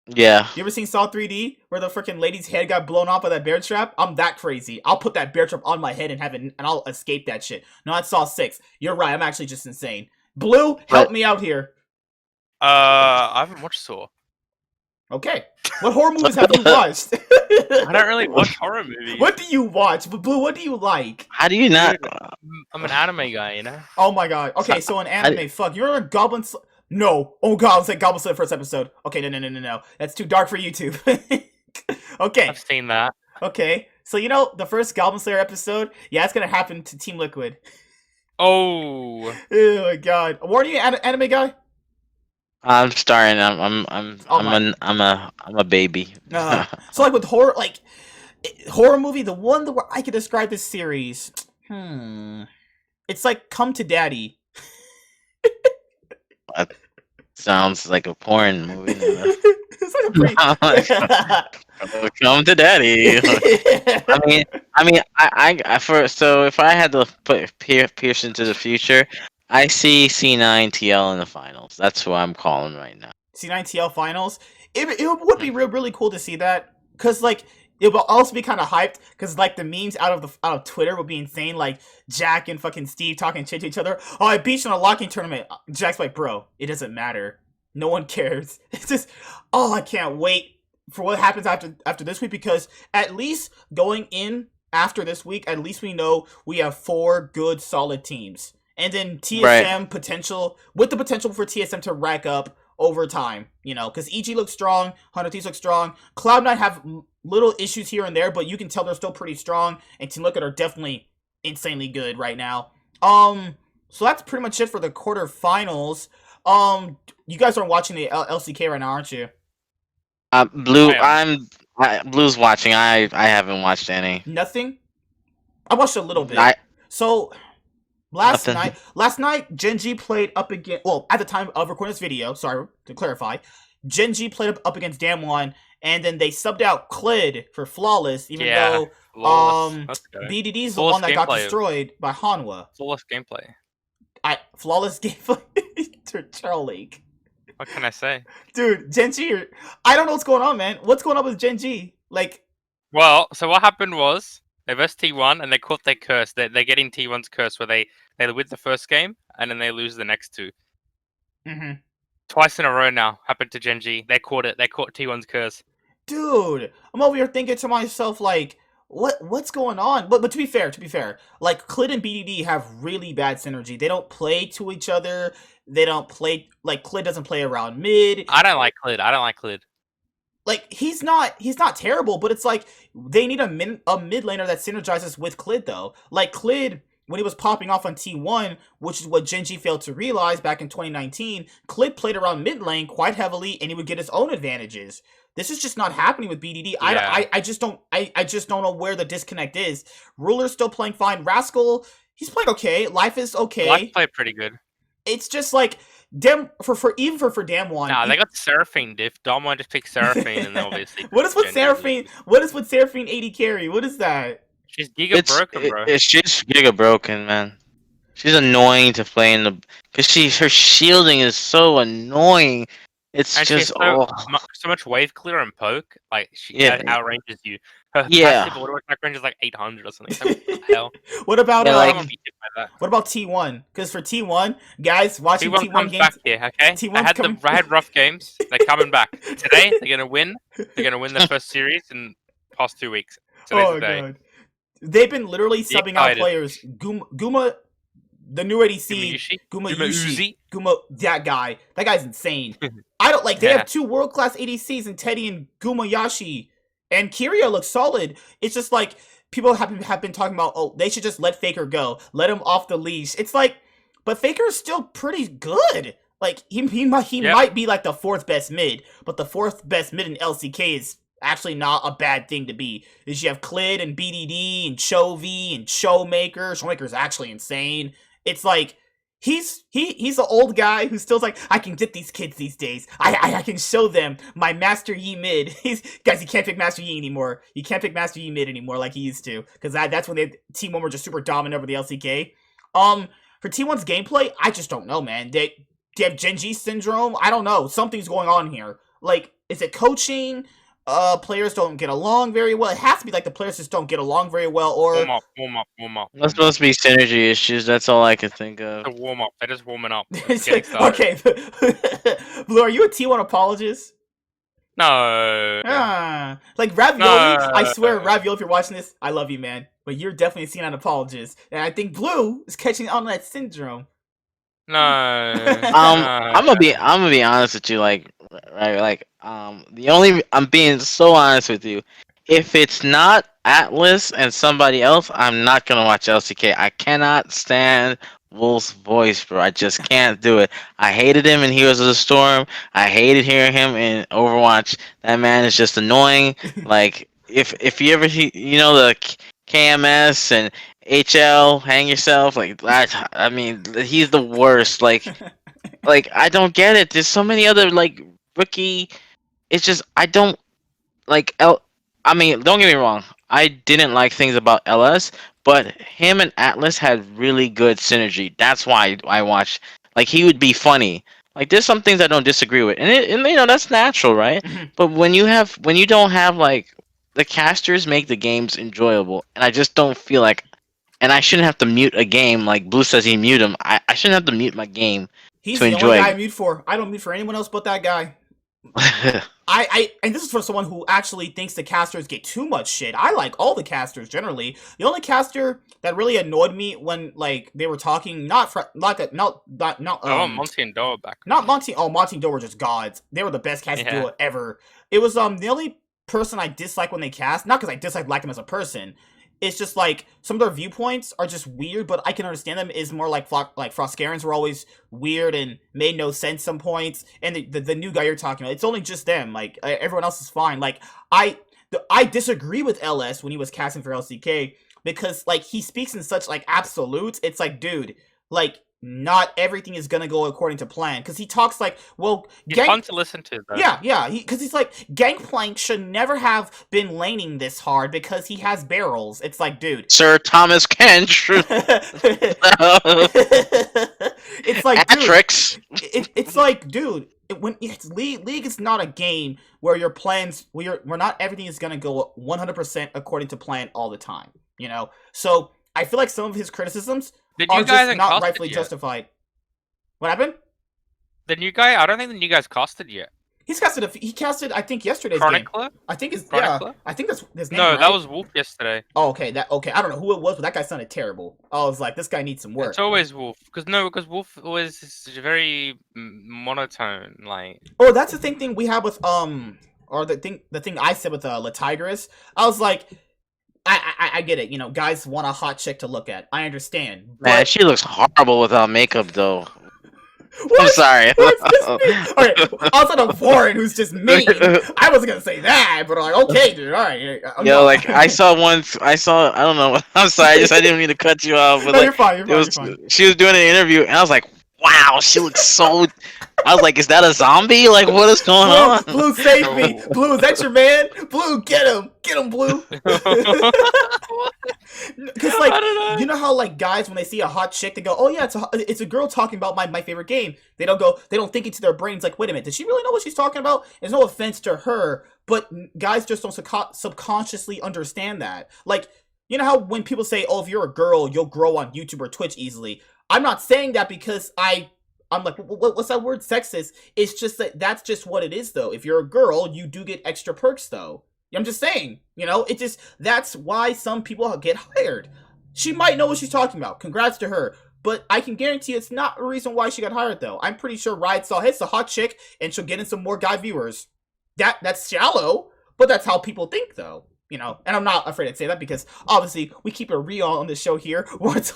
Yeah. You ever seen Saw 3D where the freaking lady's head got blown off by that bear trap? I'm that crazy. I'll put that bear trap on my head and have it, and I'll escape that shit. No, that's Saw 6. You're right. I'm actually just insane. Blue, help me out here. I haven't watched Saw. Okay. What horror movies have you watched? I don't really watch horror movies. What do you watch? Blue, what do you like? How do you not? I'm an anime guy, you know? Oh my god. Okay, so an anime. Fuck. You remember Goblin No. Oh god, it's like Goblin Slayer first episode. Okay, no. That's too dark for YouTube. Okay. I've seen that. Okay. So you know the first Goblin Slayer episode? Yeah, it's gonna happen to Team Liquid. Oh. Oh my god. Warn you, anime guy? I'm starting. I'm a baby. So like with horror, like horror movie, the one where I could describe this series. It's like Come to Daddy. That sounds like a porn movie. It's like a pretty... Come to Daddy. So if I had to put pierce into the future, I see C9TL in the finals. That's who I'm calling right now. C9TL finals. It would be really cool to see that, cause like it will also be kind of hyped, cause like the memes out of Twitter would be insane. Like Jack and fucking Steve talking shit to each other. Oh, I beat you in a locking tournament. Jack's like, bro, it doesn't matter. No one cares. It's just, oh, I can't wait for what happens after this week, because at least going in after this week, at least we know we have 4 good solid teams. And then TSM potential, with the potential for TSM to rack up over time, you know, because EG looks strong, 100 Thieves looks strong. Cloud9 have little issues here and there, but you can tell they're still pretty strong. And Team Liquid are definitely insanely good right now. So that's pretty much it for the quarterfinals. You guys aren't watching the LCK right now, aren't you? Blue, Blue's watching. I haven't watched any. Nothing. I watched a little bit. So. Last night, Gen G played up against. Well, at the time of recording this video, sorry to clarify, Gen G played up against Damwon, and then they subbed out Clid for Flawless, even though BDD's the one that got destroyed by Hanwha. Flawless gameplay. Flawless gameplay. Charlie. What can I say? Dude, Gen G, I don't know what's going on, man. What's going on with Gen G? Like, well, so what happened was they versed T1 and they caught their curse. They're getting T1's curse where they win the first game and then they lose the next 2. Mm-hmm. Twice in a row now happened to Gen G. They caught it. They caught T1's curse. Dude, I'm over here thinking to myself, like, what's going on? But to be fair, like Clid and BDD have really bad synergy. They don't play to each other. They don't play, like, Clid doesn't play around mid. I don't like Clid. Like, he's not terrible, but it's like they need a mid laner that synergizes with Clid, though. Like Clid, when he was popping off on T1, which is what Gen G failed to realize back in 2019, Clid played around mid lane quite heavily, and he would get his own advantages. This is just not happening with BDD. Yeah. I just don't know where the disconnect is. Ruler's still playing fine. Rascal, he's playing okay. Life is okay. Life played pretty good. It's just like for Damwon. Nah, they got Seraphine diff. Damwon just picked Seraphine and obviously. What is with Seraphine? What is with Seraphine 80 carry? What is that? She's giga broken, bro. It's just giga broken, man. She's annoying to play in the, cause her shielding is so annoying. It's And she has just oh so much wave clear and poke. Like she yeah outranges you. Her yeah passive auto attack range is like 800 or something. It's like, what the hell? What about yeah I don't like want to be hit by that. what about T1? Because for T1, guys watching T1 T1 comes back games, here, okay? T1's coming. I had rough games. They're coming back today. They're gonna win. They're gonna win the first series in past 2 weeks. Today's Oh the my day. god, they've been literally Be subbing out excited. players. Guma, the new ADC, Yumiushi, Guma Yushi, Uzi. Guma, that guy. That guy's insane. I don't like. They Yeah. have two world class ADCs in Teddy and Guma Yashi, and Kiria looks solid. It's just like people have been talking about. Oh, they should just let Faker go, let him off the leash. It's like, but Faker's still pretty good. Like he might be like the fourth best mid, but the fourth best mid in LCK is actually not a bad thing to be. Is you have Clid and BDD and Chovy and Showmaker. Showmaker's actually insane. It's like he's an old guy who still's like, I can get these kids these days. I can show them my Master Yi mid. Guys, you can't pick Master Yi anymore. You can't pick Master Yi mid anymore like he used to, because that's when T1 were just super dominant over the LCK. For T1's gameplay, I just don't know, man. They have Genji syndrome. I don't know. Something's going on here. Like, is it coaching? Players don't get along very well. It has to be like the players just don't get along very well, or Warm up. that's supposed to be synergy issues. That's all I can think of. It's a warm up. They're just warming up. It's Getting started. okay. Blue, are you a T1 apologist? No. Like Ravioli, No. I swear, Ravioli, if you're watching this, I love you, man. But you're definitely a C9 apologist, and I think Blue is catching on that syndrome. No. I'm gonna be honest with you, like right, like I'm being so honest with you. If it's not Atlas and somebody else, I'm not gonna watch LCK. I cannot stand Wolf's voice, bro. I just can't do it. I hated him in Heroes of the Storm. I hated hearing him in Overwatch. That man is just annoying. Like if you ever the KMS and HL, hang yourself. Like that. I mean, he's the worst. Like I don't get it. There's so many other like rookie. It's just I don't like L. I mean, don't get me wrong. I didn't like things about LS, but him and Atlas had really good synergy. That's why I watched. Like he would be funny. Like there's some things I don't disagree with, and that's natural, right? But when you don't have like the casters make the games enjoyable, and I just don't feel like, and I shouldn't have to mute a game like Blue says he mute him. I shouldn't have to mute my game He's to the enjoy. only guy I mute for. I don't mute for anyone else but that guy. And this is for someone who actually thinks the casters get too much shit. I like all the casters generally. The only caster that really annoyed me when like they were talking, Monty and Doa back. Not Monty. Oh, Monty and Doa were just gods. They were the best casting duo ever. It was the only person I dislike when they cast. Not because I dislike him as a person. It's just like some of their viewpoints are just weird, but I can understand them. Is more like Froscarens were always weird and made no sense some points. And the new guy you're talking about, it's only just them. Like everyone else is fine. Like I disagree with LS when he was casting for LCK because like he speaks in such like absolutes. It's like, dude, like not everything is gonna go according to plan because he talks like, well, he's fun to listen to though. Yeah, because he's like, Gangplank should never have been laning this hard because he has barrels. It's like, dude, Sir Thomas Kench. It's like, Atrix. It's like, dude, when it's League is not a game where your plans, where not everything is gonna go 100% according to plan all the time. You know, so I feel like some of his criticisms are just not rightfully justified. What happened? The new guy? I don't think the new guy's casted yet. He casted, I think, yesterday's Chronicler? game. I think it's Chronicler? I think that's his name. No, right? that was Wolf yesterday. Oh, okay. I don't know who it was, but that guy sounded terrible. I was like, this guy needs some work. It's always Wolf, because Wolf always is very monotone. Like, oh, that's the thing we have with or the thing I said with La Tigris. I was like, I get it. You know, guys want a hot chick to look at. I understand. Man, she looks horrible without makeup, though. What? I'm sorry. Alright, outside of Warren, who's just mean. I wasn't gonna say that, but I'm like, okay, dude, alright. Yo, like I saw, I don't know. I'm sorry, I didn't mean to cut you off. But no, like, you're fine. You're fine. She was doing an interview, and I was like, wow, she looks so. I was like, is that a zombie? Like, what is going on? Blue, save me. Blue, is that your man? Blue, get him, Blue. Because like, I don't know. you know how like guys when they see a hot chick, they go, "Oh yeah, it's a girl talking about my favorite game." They don't think into their brains like, "Wait a minute, does she really know what she's talking about?" There's no offense to her, but guys just don't subconsciously understand that. Like, you know how when people say, "Oh, if you're a girl, you'll grow on YouTube or Twitch easily." I'm not saying that because I'm like, what's that word? Sexist. It's just that's just what it is, though. If you're a girl, you do get extra perks, though. I'm just saying, that's why some people get hired. She might know what she's talking about. Congrats to her. But I can guarantee it's not a reason why she got hired, though. I'm pretty sure Riot saw, hey, it's a hot chick, and she'll get in some more guy viewers. That's shallow, but that's how people think, though. And I'm not afraid to say that because obviously we keep it real on this show here. Warren's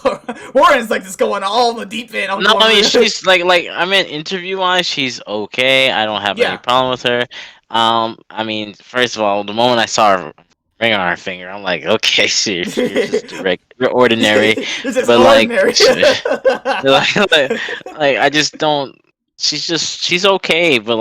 like just going all the deep end. No, I mean she's like I mean interview wise, she's okay. I don't have any problem with her. I mean, first of all, the moment I saw her ring on her finger, I'm like, okay, you're just direct, you're ordinary. This is but ordinary. like I just don't. She's okay, but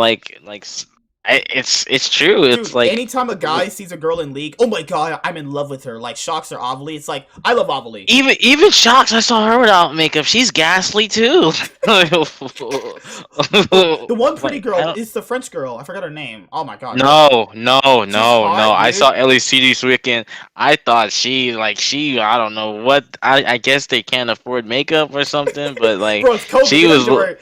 it's true. Dude, it's like anytime a guy sees a girl in League, oh my god, I'm in love with her. Like Shocks or Ovally, it's like I love Ovally. Even Shocks, I saw her without makeup. She's ghastly too. The one pretty girl is the French girl. I forgot her name. Oh my god. No. Hot, I saw LCS this weekend. I thought she I don't know what. I guess they can't afford makeup or something, but like bro, it's COVID. She was. They're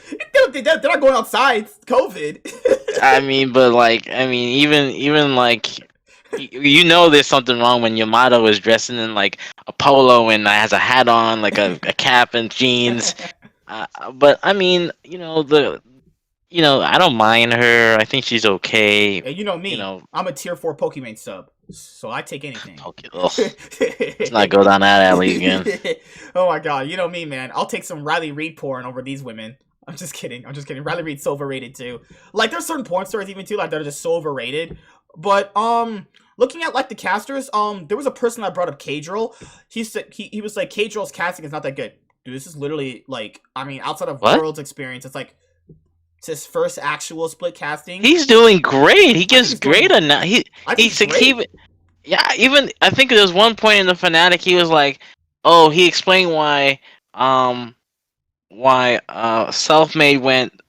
not going outside. It's COVID. I mean, but even like there's something wrong when Yamato is dressing in like a polo and has a hat on, like a cap and jeans. But I mean, I don't mind her. I think she's okay. And you know me, I'm a tier 4 Pokemon sub, so I take anything. Let's not go down that alley again. Oh my god, you know me, man. I'll take some Riley Reid porn over these women. I'm just kidding. Riley Reid's so overrated too. Like there's certain porn stars even too, like they're just so overrated. But looking at like the casters, there was a person that brought up Kadrill. He said he was like Kadrill's casting is not that good. Dude, this is literally like outside of World's experience, it's like it's his first actual split casting. He's doing great. He gives great yeah, even I think there was one point in the Fnatic he was like, oh, he explained why Selfmade went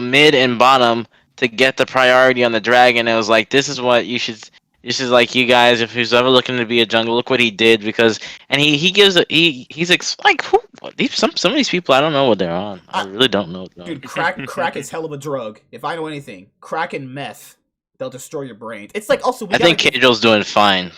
mid and bottom to get the priority on the dragon. It was like, this is what you should. This is like, you guys, if he's ever looking to be a jungle, look what he did. Because he gives like who some of these people, I don't know what they're on. I really don't know. Dude, crack is hell of a drug. If I know anything, crack and meth, they'll destroy your brains. It's like also I think Kadrill's doing fine.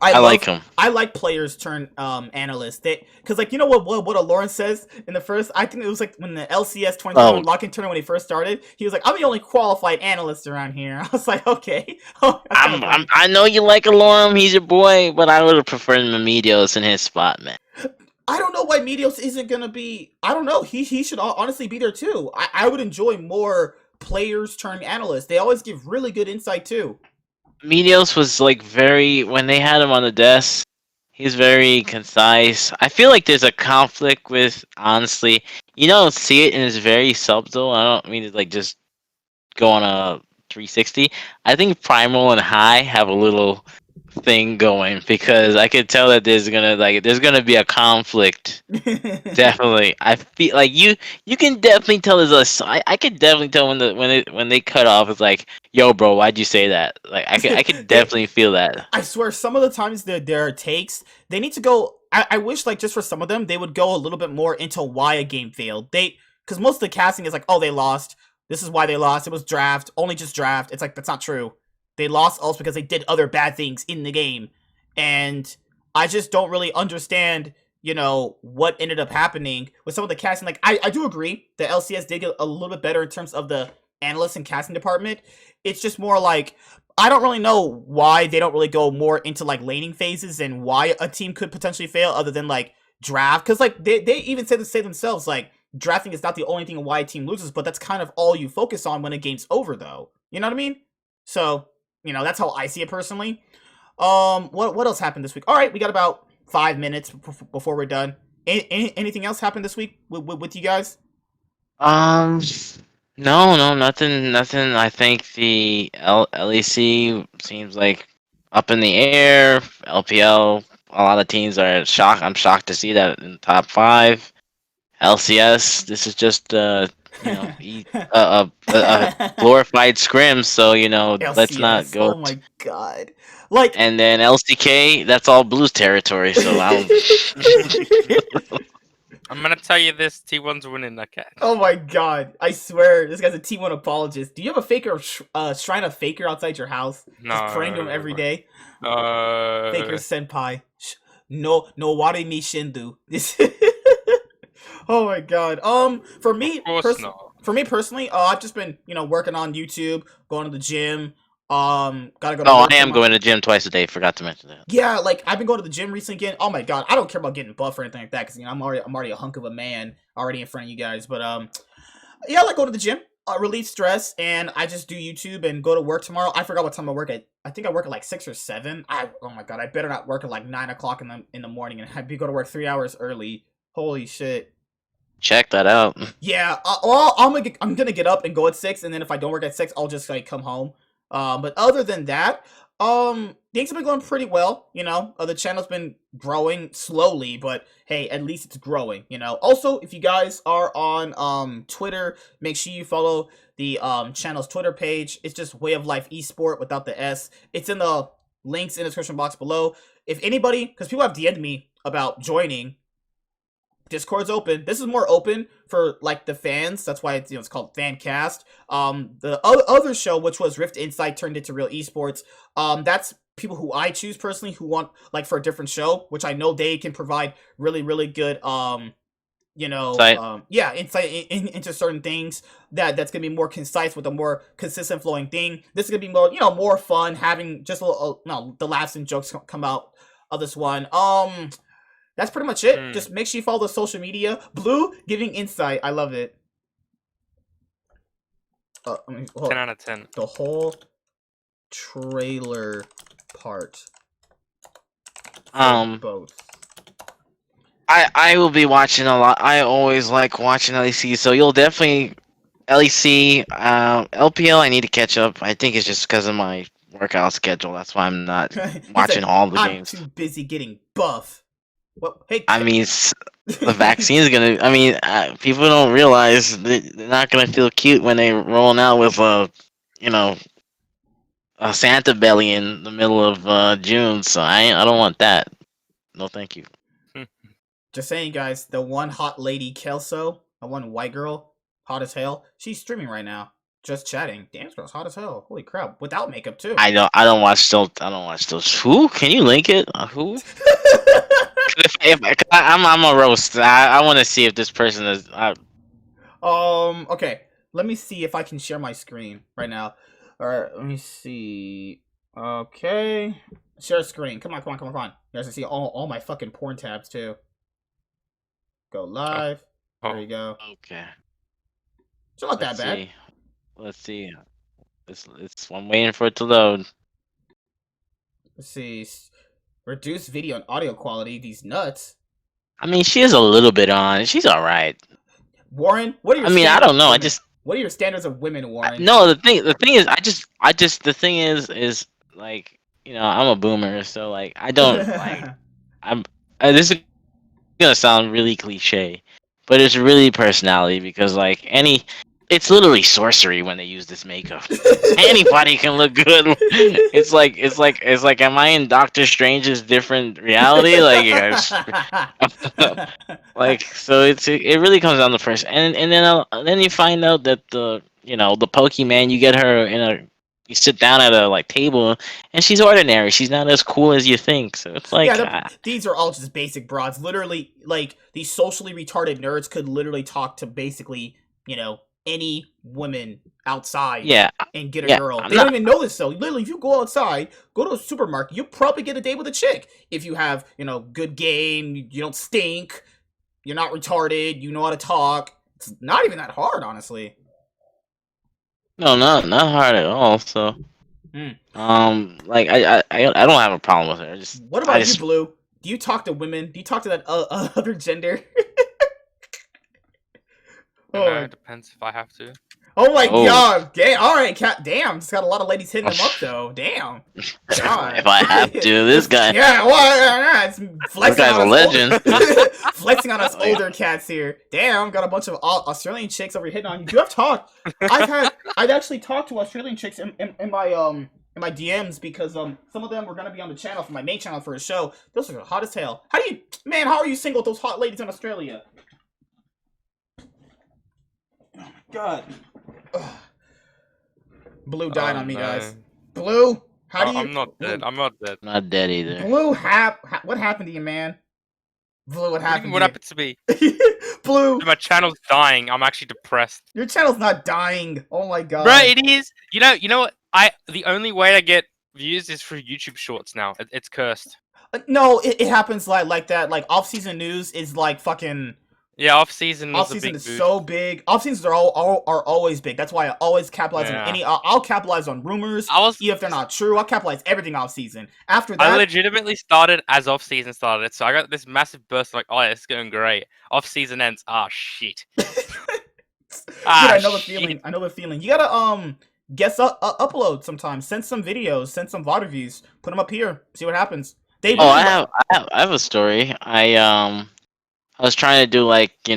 I like him. I like players turn analysts. Because like, you know what Lawrence says in the first, I think it was like when the LCS 2021 lock-in tournament when he first started, he was like, I'm the only qualified analyst around here. I was like, okay. I know you like Alorum, he's your boy, but I would have preferred Medios in his spot, man. I don't know why Medios isn't gonna be. I don't know. He should honestly be there too. I would enjoy more players turning analysts. They always give really good insight too. Medios was like when they had him on the desk, he's very concise. I feel like there's a conflict with, honestly, you don't see it and it's very subtle. I don't mean to like just go on a 360. I think Primal and High have a little thing going because I could tell that there's gonna be a conflict. Definitely, I feel like you can definitely tell I could definitely tell when they cut off. It's like, yo, bro, why'd you say that? Like I could definitely feel that. I swear, some of the times their takes, they need to go. I wish like just for some of them they would go a little bit more into why a game failed. Because most of the casting is like, oh, they lost. This is why they lost. It was draft, only just draft. It's like, that's not true. They lost also because they did other bad things in the game. And I just don't really understand, what ended up happening with some of the casting. Like, I do agree that LCS did get a little bit better in terms of the analyst and casting department. It's just more like, I don't really know why they don't really go more into, like, laning phases and why a team could potentially fail other than, like, draft. Because, like, they even say themselves, like, drafting is not the only thing why a team loses, but that's kind of all you focus on when a game's over, though. You know what I mean? So, that's how I see it personally. What else happened this week? All right, we got about 5 minutes before we're done. Anything else happened this week with you guys? Um, no, nothing. I think the LEC seems like up in the air. LPL, a lot of teams are shocked. I'm shocked to see that in the top five. LCS, this is just a glorified scrim. So let's not LCS. go. Oh my god. Like And then LCK, that's all Blues territory. So I don't. I'm gonna tell you this: T1's winning that cat. Oh my god. I swear, this guy's a T1 apologist. Do you have a faker shrine of faker outside your house? Just praying to him every No, day? Faker senpai. No wari mi shindu. Oh my god. For of me, course not. for me personally, I've just been, working on YouTube, going to the gym. Gotta go to Oh, work I am tomorrow. going to the gym twice a day. Forgot to mention that. Yeah, like I've been going to the gym recently again. Oh my god, I don't care about getting buff or anything like that because I'm already a hunk of a man already in front of you guys. But yeah, I like going to the gym, relieve stress, and I just do YouTube and go to work tomorrow. I forgot what time I work at. I think I work at like 6 or 7. Oh my god, I better not work at like 9 o'clock in the morning and have to go to work 3 hours early. Holy shit. Check that out. Yeah, well, I'm gonna get up and go at 6, and then if I don't work at 6, I'll just like come home. But other than that, things have been going pretty well. The channel's been growing slowly, but hey, at least it's growing. Also, if you guys are on Twitter, make sure you follow the channel's Twitter page. It's just Way of Life Esport without the S. It's in the links in the description box below. If anybody, because people have DM'd me about joining. Discord's open. This is more open for like the fans. That's why it's called FanCast. The other show, which was Rift Insight, turned into Real Esports. That's people who I choose personally who want like for a different show, which I know they can provide really good Site. yeah, insight into certain things that's gonna be more concise with a more consistent flowing thing. This is gonna be more more fun, having just a little the laughs and jokes come out of this one. That's pretty much it. Just make sure you follow the social media. Blue giving insight. I love it. 10 out of 10. The whole trailer part. Both. I will be watching a lot. I always like watching LEC, so you'll definitely LEC, LPL. I need to catch up. I think it's just because of my workout schedule. That's why I'm not watching all the games. I'm too busy getting buff. Well, hey, I mean, the vaccine is gonna. I mean, people don't realize they're not gonna feel cute when they rolling out with a Santa belly in the middle of June. So I don't want that. No, thank you. Just saying, guys. The one hot lady, Kelso, the one white girl, hot as hell. She's streaming right now, just chatting. Damn, this girl's hot as hell. Holy crap! Without makeup too. I don't watch those. Who? Can you link it? Who? I'm a roast. I want to see if this person is. Okay. Let me see if I can share my screen right now. All right. Let me see. Okay. Share screen. Come on. You guys can see all my fucking porn tabs too. Go live. There you go. Okay. It's not that bad. Let's see. I'm waiting for it to load. Let's see. Reduce video and audio quality. These nuts. I mean, she is a little bit on. She's all right. Warren, what are your? I don't know. What are your standards of women, Warren? No, the thing is, the thing is like, I'm a boomer, so like, I don't like, this is gonna sound really cliche, but it's really personality because like it's literally sorcery when they use this makeup. Anybody can look good. It's like, am I in Doctor Strange's different reality? Like, like, so it really comes down to first, and then you find out that the Pokemon, you get her you sit down at a like table, and she's ordinary. She's not as cool as you think. So it's like, these are all just basic broads. Literally, like these socially retarded nerds could literally talk to basically any woman outside and get a girl. They don't even know this though. Literally, if you go outside, go to a supermarket, you'll probably get a date with a chick. If you have, good game, you don't stink, you're not retarded, you know how to talk. It's not even that hard, honestly. No, not hard at all. So, like I don't have a problem with her. What about you, Blue? Do you talk to women? Do you talk to that other gender? It depends if I have to. Oh my Oh. god! All right, cat. Damn, just got a lot of ladies hitting him up though. Damn. God. If I have to, this guy. Yeah, well, it's This guy's a legend. Flexing on us Oh, yeah. older cats here. Damn, got a bunch of Australian chicks over here hitting on you. You have talked. I've actually talked to Australian chicks in my DMs because some of them were gonna be on the channel for my main channel for a show. Those are hot as hell. How are you single with those hot ladies in Australia? Oh my god. Ugh. Blue died on me, guys. Blue, how do you? I'm not dead. I'm not dead. Not dead either. Blue, what happened to you, man? Blue, what happened? What happened to me? Blue, My channel's dying. I'm actually depressed. your channel's not dying. Oh my god. Bro, it is. You know what? The only way I get views is through YouTube Shorts now. It's cursed. No, it happens like that. Like off-season news is like fucking. Yeah, off season was a Off-season big is boost. so big. Off-seasons are always big. That's why I always capitalize on Yeah. any. I'll capitalize on rumors, even if they're not true. I'll capitalize everything off-season. After that, I legitimately started as off season started, so I got this massive burst. Like, oh, it's going great. Off season ends. Ah, shit. Dude, Ah, I know the shit. feeling. I know the feeling. You gotta guess upload sometimes. Send some videos. Send some VOD reviews. Put them up here. See what happens. They Oh, really I have a story. I was trying to do like a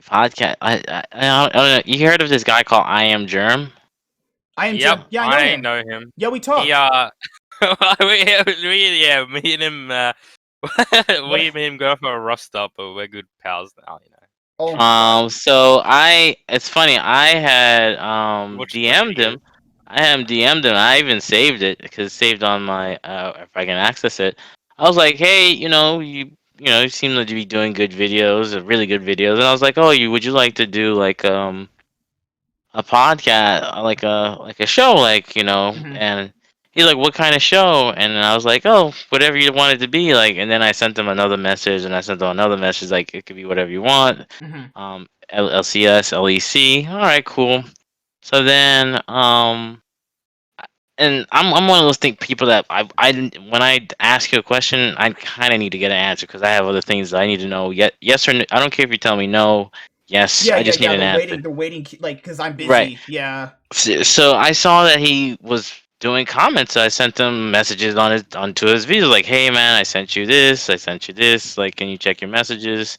podcast. I don't know. You heard of this guy called I Am Germ? I am. Yep, Yeah, I know I him. know him. Yeah, we talked. He me and him, me and him go for a rough stop, but we're good pals now. You know. Oh, my So it's funny. I had Watch the DM'd video. him. I had DM'd him. I even saved it because it's saved on my if I can access it. I was like, hey, you seem to be doing good videos, really good videos, and I was like, oh, would you like to do like a podcast, like a show, Mhm. and he's like, what kind of show? And I was like, oh, whatever you want it to be, like, and then I sent him another message, and I sent him another message, like, it could be whatever you want, Mhm. LCS, LEC, all right, cool. So then, and I'm one of those people that when I ask you a question, I kind of need to get an answer because I have other things that I need to know. Yes or no. I don't care if you tell me no, yes. I just need an answer. They're waiting, like, because I'm busy. Right. Yeah. So I saw that he was doing comments. So I sent him messages onto his videos, like, "Hey man, I sent you this. I sent you this. Like, can you check your messages?"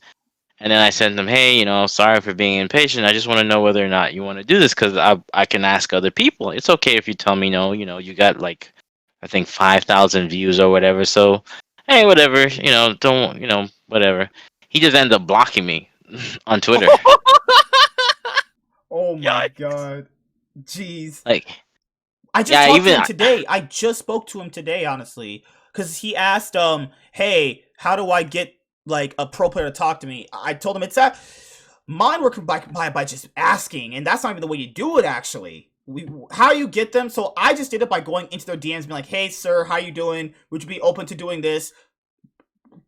And then I sent him, "Hey, sorry for being impatient. I just want to know whether or not you want to do this because I can ask other people. It's okay if you tell me no. You got like, I think 5,000 views or whatever. So, hey, whatever. Don't whatever." He just ended up blocking me on Twitter. Oh my Yikes. god. Jeez. Like, I just yeah, talked even to him today. I just spoke to him today, honestly, because he asked, "Hey, how do I get like a pro player to talk to me?" I told him it's that mine work by just asking, and that's not even the way you do it. Actually, how you get them. So I just did it by going into their DMs, being like, "Hey, sir, how you doing? Would you be open to doing this?"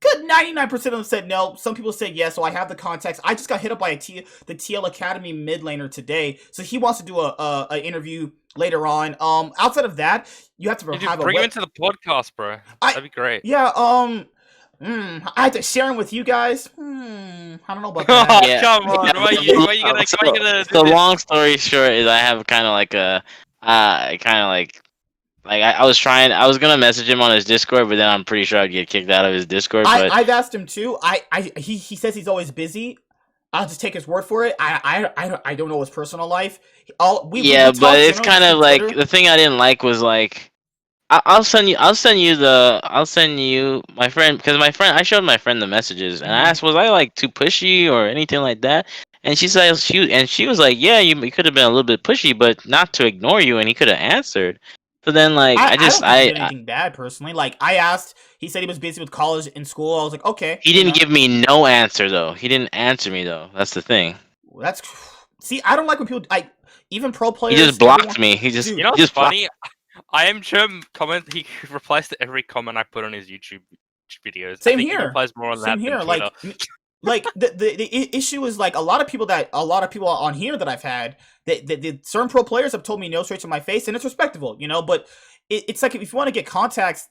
Good 99% of them said no. Some people said yes, so I have the context. I just got hit up by the TL Academy mid laner today, so he wants to do a interview later on. Outside of that, you have to You have bring him a into the podcast, bro. I- That'd be great. yeah. I had to share him with you guys. I don't know about Oh, that. Yeah. come on! Why you gonna So do this? long story short is I have kind of like a kind of like I was gonna message him on his Discord, but then I'm pretty sure I'd get kicked out of his Discord. But I've asked him too. He says he's always busy. I'll just take his word for it. I don't know his personal life. yeah, talk but it's generally kind through of like Twitter. the thing I didn't like was like I'll send you my friend because I showed my friend the messages and I Mhm. asked, was I like too pushy or anything like that? And she was like, yeah, you could have been a little bit pushy, but not to ignore you, and he could have answered. So then like I don't think he did anything bad personally. Like I asked, he said he was busy with college and school. I was like, okay, he didn't give me no answer though. He didn't answer me though. That's the thing. That's see, I don't like when people even pro He players. just blocked everyone- me. He just Dude, You know he what's just blocked- funny? I am Germ comment. He replies to every comment I put on his YouTube videos. Same I think here. He replies more on Same that here. than Twitter. Like the issue is like a lot of people on here that I've had that certain pro players have told me no straight to my face, and it's respectable, But it's like if you want to get contacts,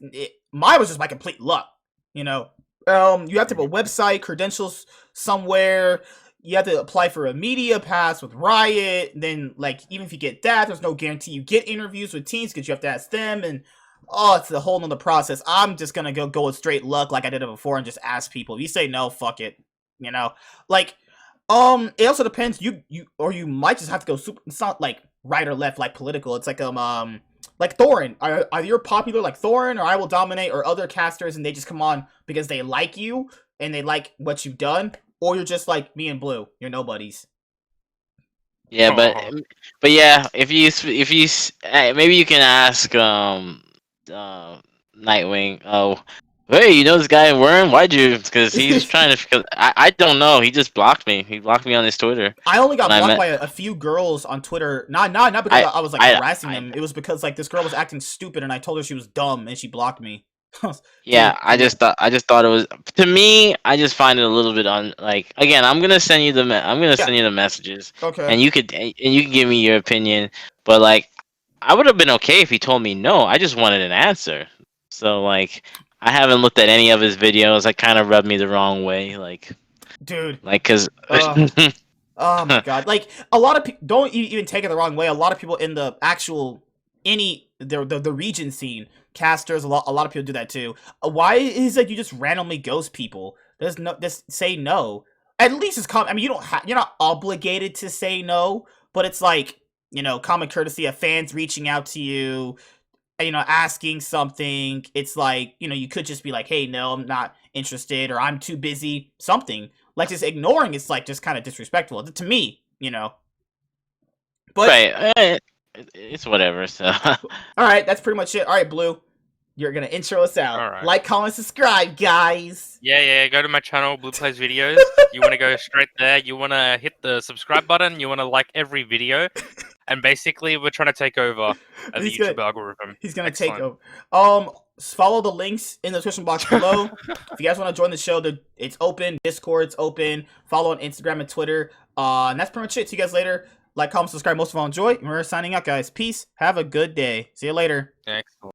mine was just my complete luck, You have to have a website, credentials somewhere. you have to apply for a media pass with Riot. Then, like, even if you get that, there's no guarantee you get interviews with teams because you have to ask them. And it's a whole nother process. I'm just gonna go with straight luck, like I did it before, and just ask people. If you say no, fuck it. Like, it also depends. You might just have to go super. It's not like right or left, like political. It's like like Thorin. Are you popular like Thorin or I Will Dominate or other casters, and they just come on because they like you and they like what you've done, or you're just like me and Blue. You're nobodies. Yeah, Oh. but yeah, if you maybe you can ask Nightwing. Oh, hey, you know this guy Worm? Why'd you? Because he's trying to. Cause I don't know. He just blocked me. He blocked me on his Twitter I only when got I blocked met. by a few girls on Twitter. Not because I was like harassing I them. It was because like this girl was acting stupid, and I told her she was dumb, and she blocked me. Yeah, Dude. I just thought it was, to me, I just find it a little bit like, again, I'm gonna send you I'm gonna Yeah. send you the messages, Okay. and you can give me your opinion, but like, I would have been okay if he told me no. I just wanted an answer. So like, I haven't looked at any of his videos. That kind of rubbed me the wrong way, Dude. cause Oh my god! Like a lot of people don't even take it the wrong way. A lot of people in the actual the region scene, casters, a lot of people do that too. Why is it you just randomly ghost people? There's no just say no. At least it's I mean, you're not obligated to say no, but it's like common courtesy of fans reaching out to you, asking something. It's like you could just be like, hey, no, I'm not interested, or I'm too busy. Something like just ignoring is like just kind of disrespectful to me. But right, it's whatever. So all right, that's pretty much it. All right, Blue, you're gonna intro us out. All right. Like, comment, subscribe, guys. Yeah. Go to my channel, Blue Plays Videos. You want to go straight there. You want to hit the subscribe button. You want to like every video. And basically, we're trying to take over the He's gonna YouTube algorithm. he's gonna take Excellent. over. Follow the links in the description box below. If you guys want to join the show, it's open. Discord's open. Follow on Instagram and Twitter. And that's pretty much it. See you guys later. Like, comment, subscribe. Most of all, enjoy. And we're signing out, guys. Peace. Have a good day. See you later. Excellent.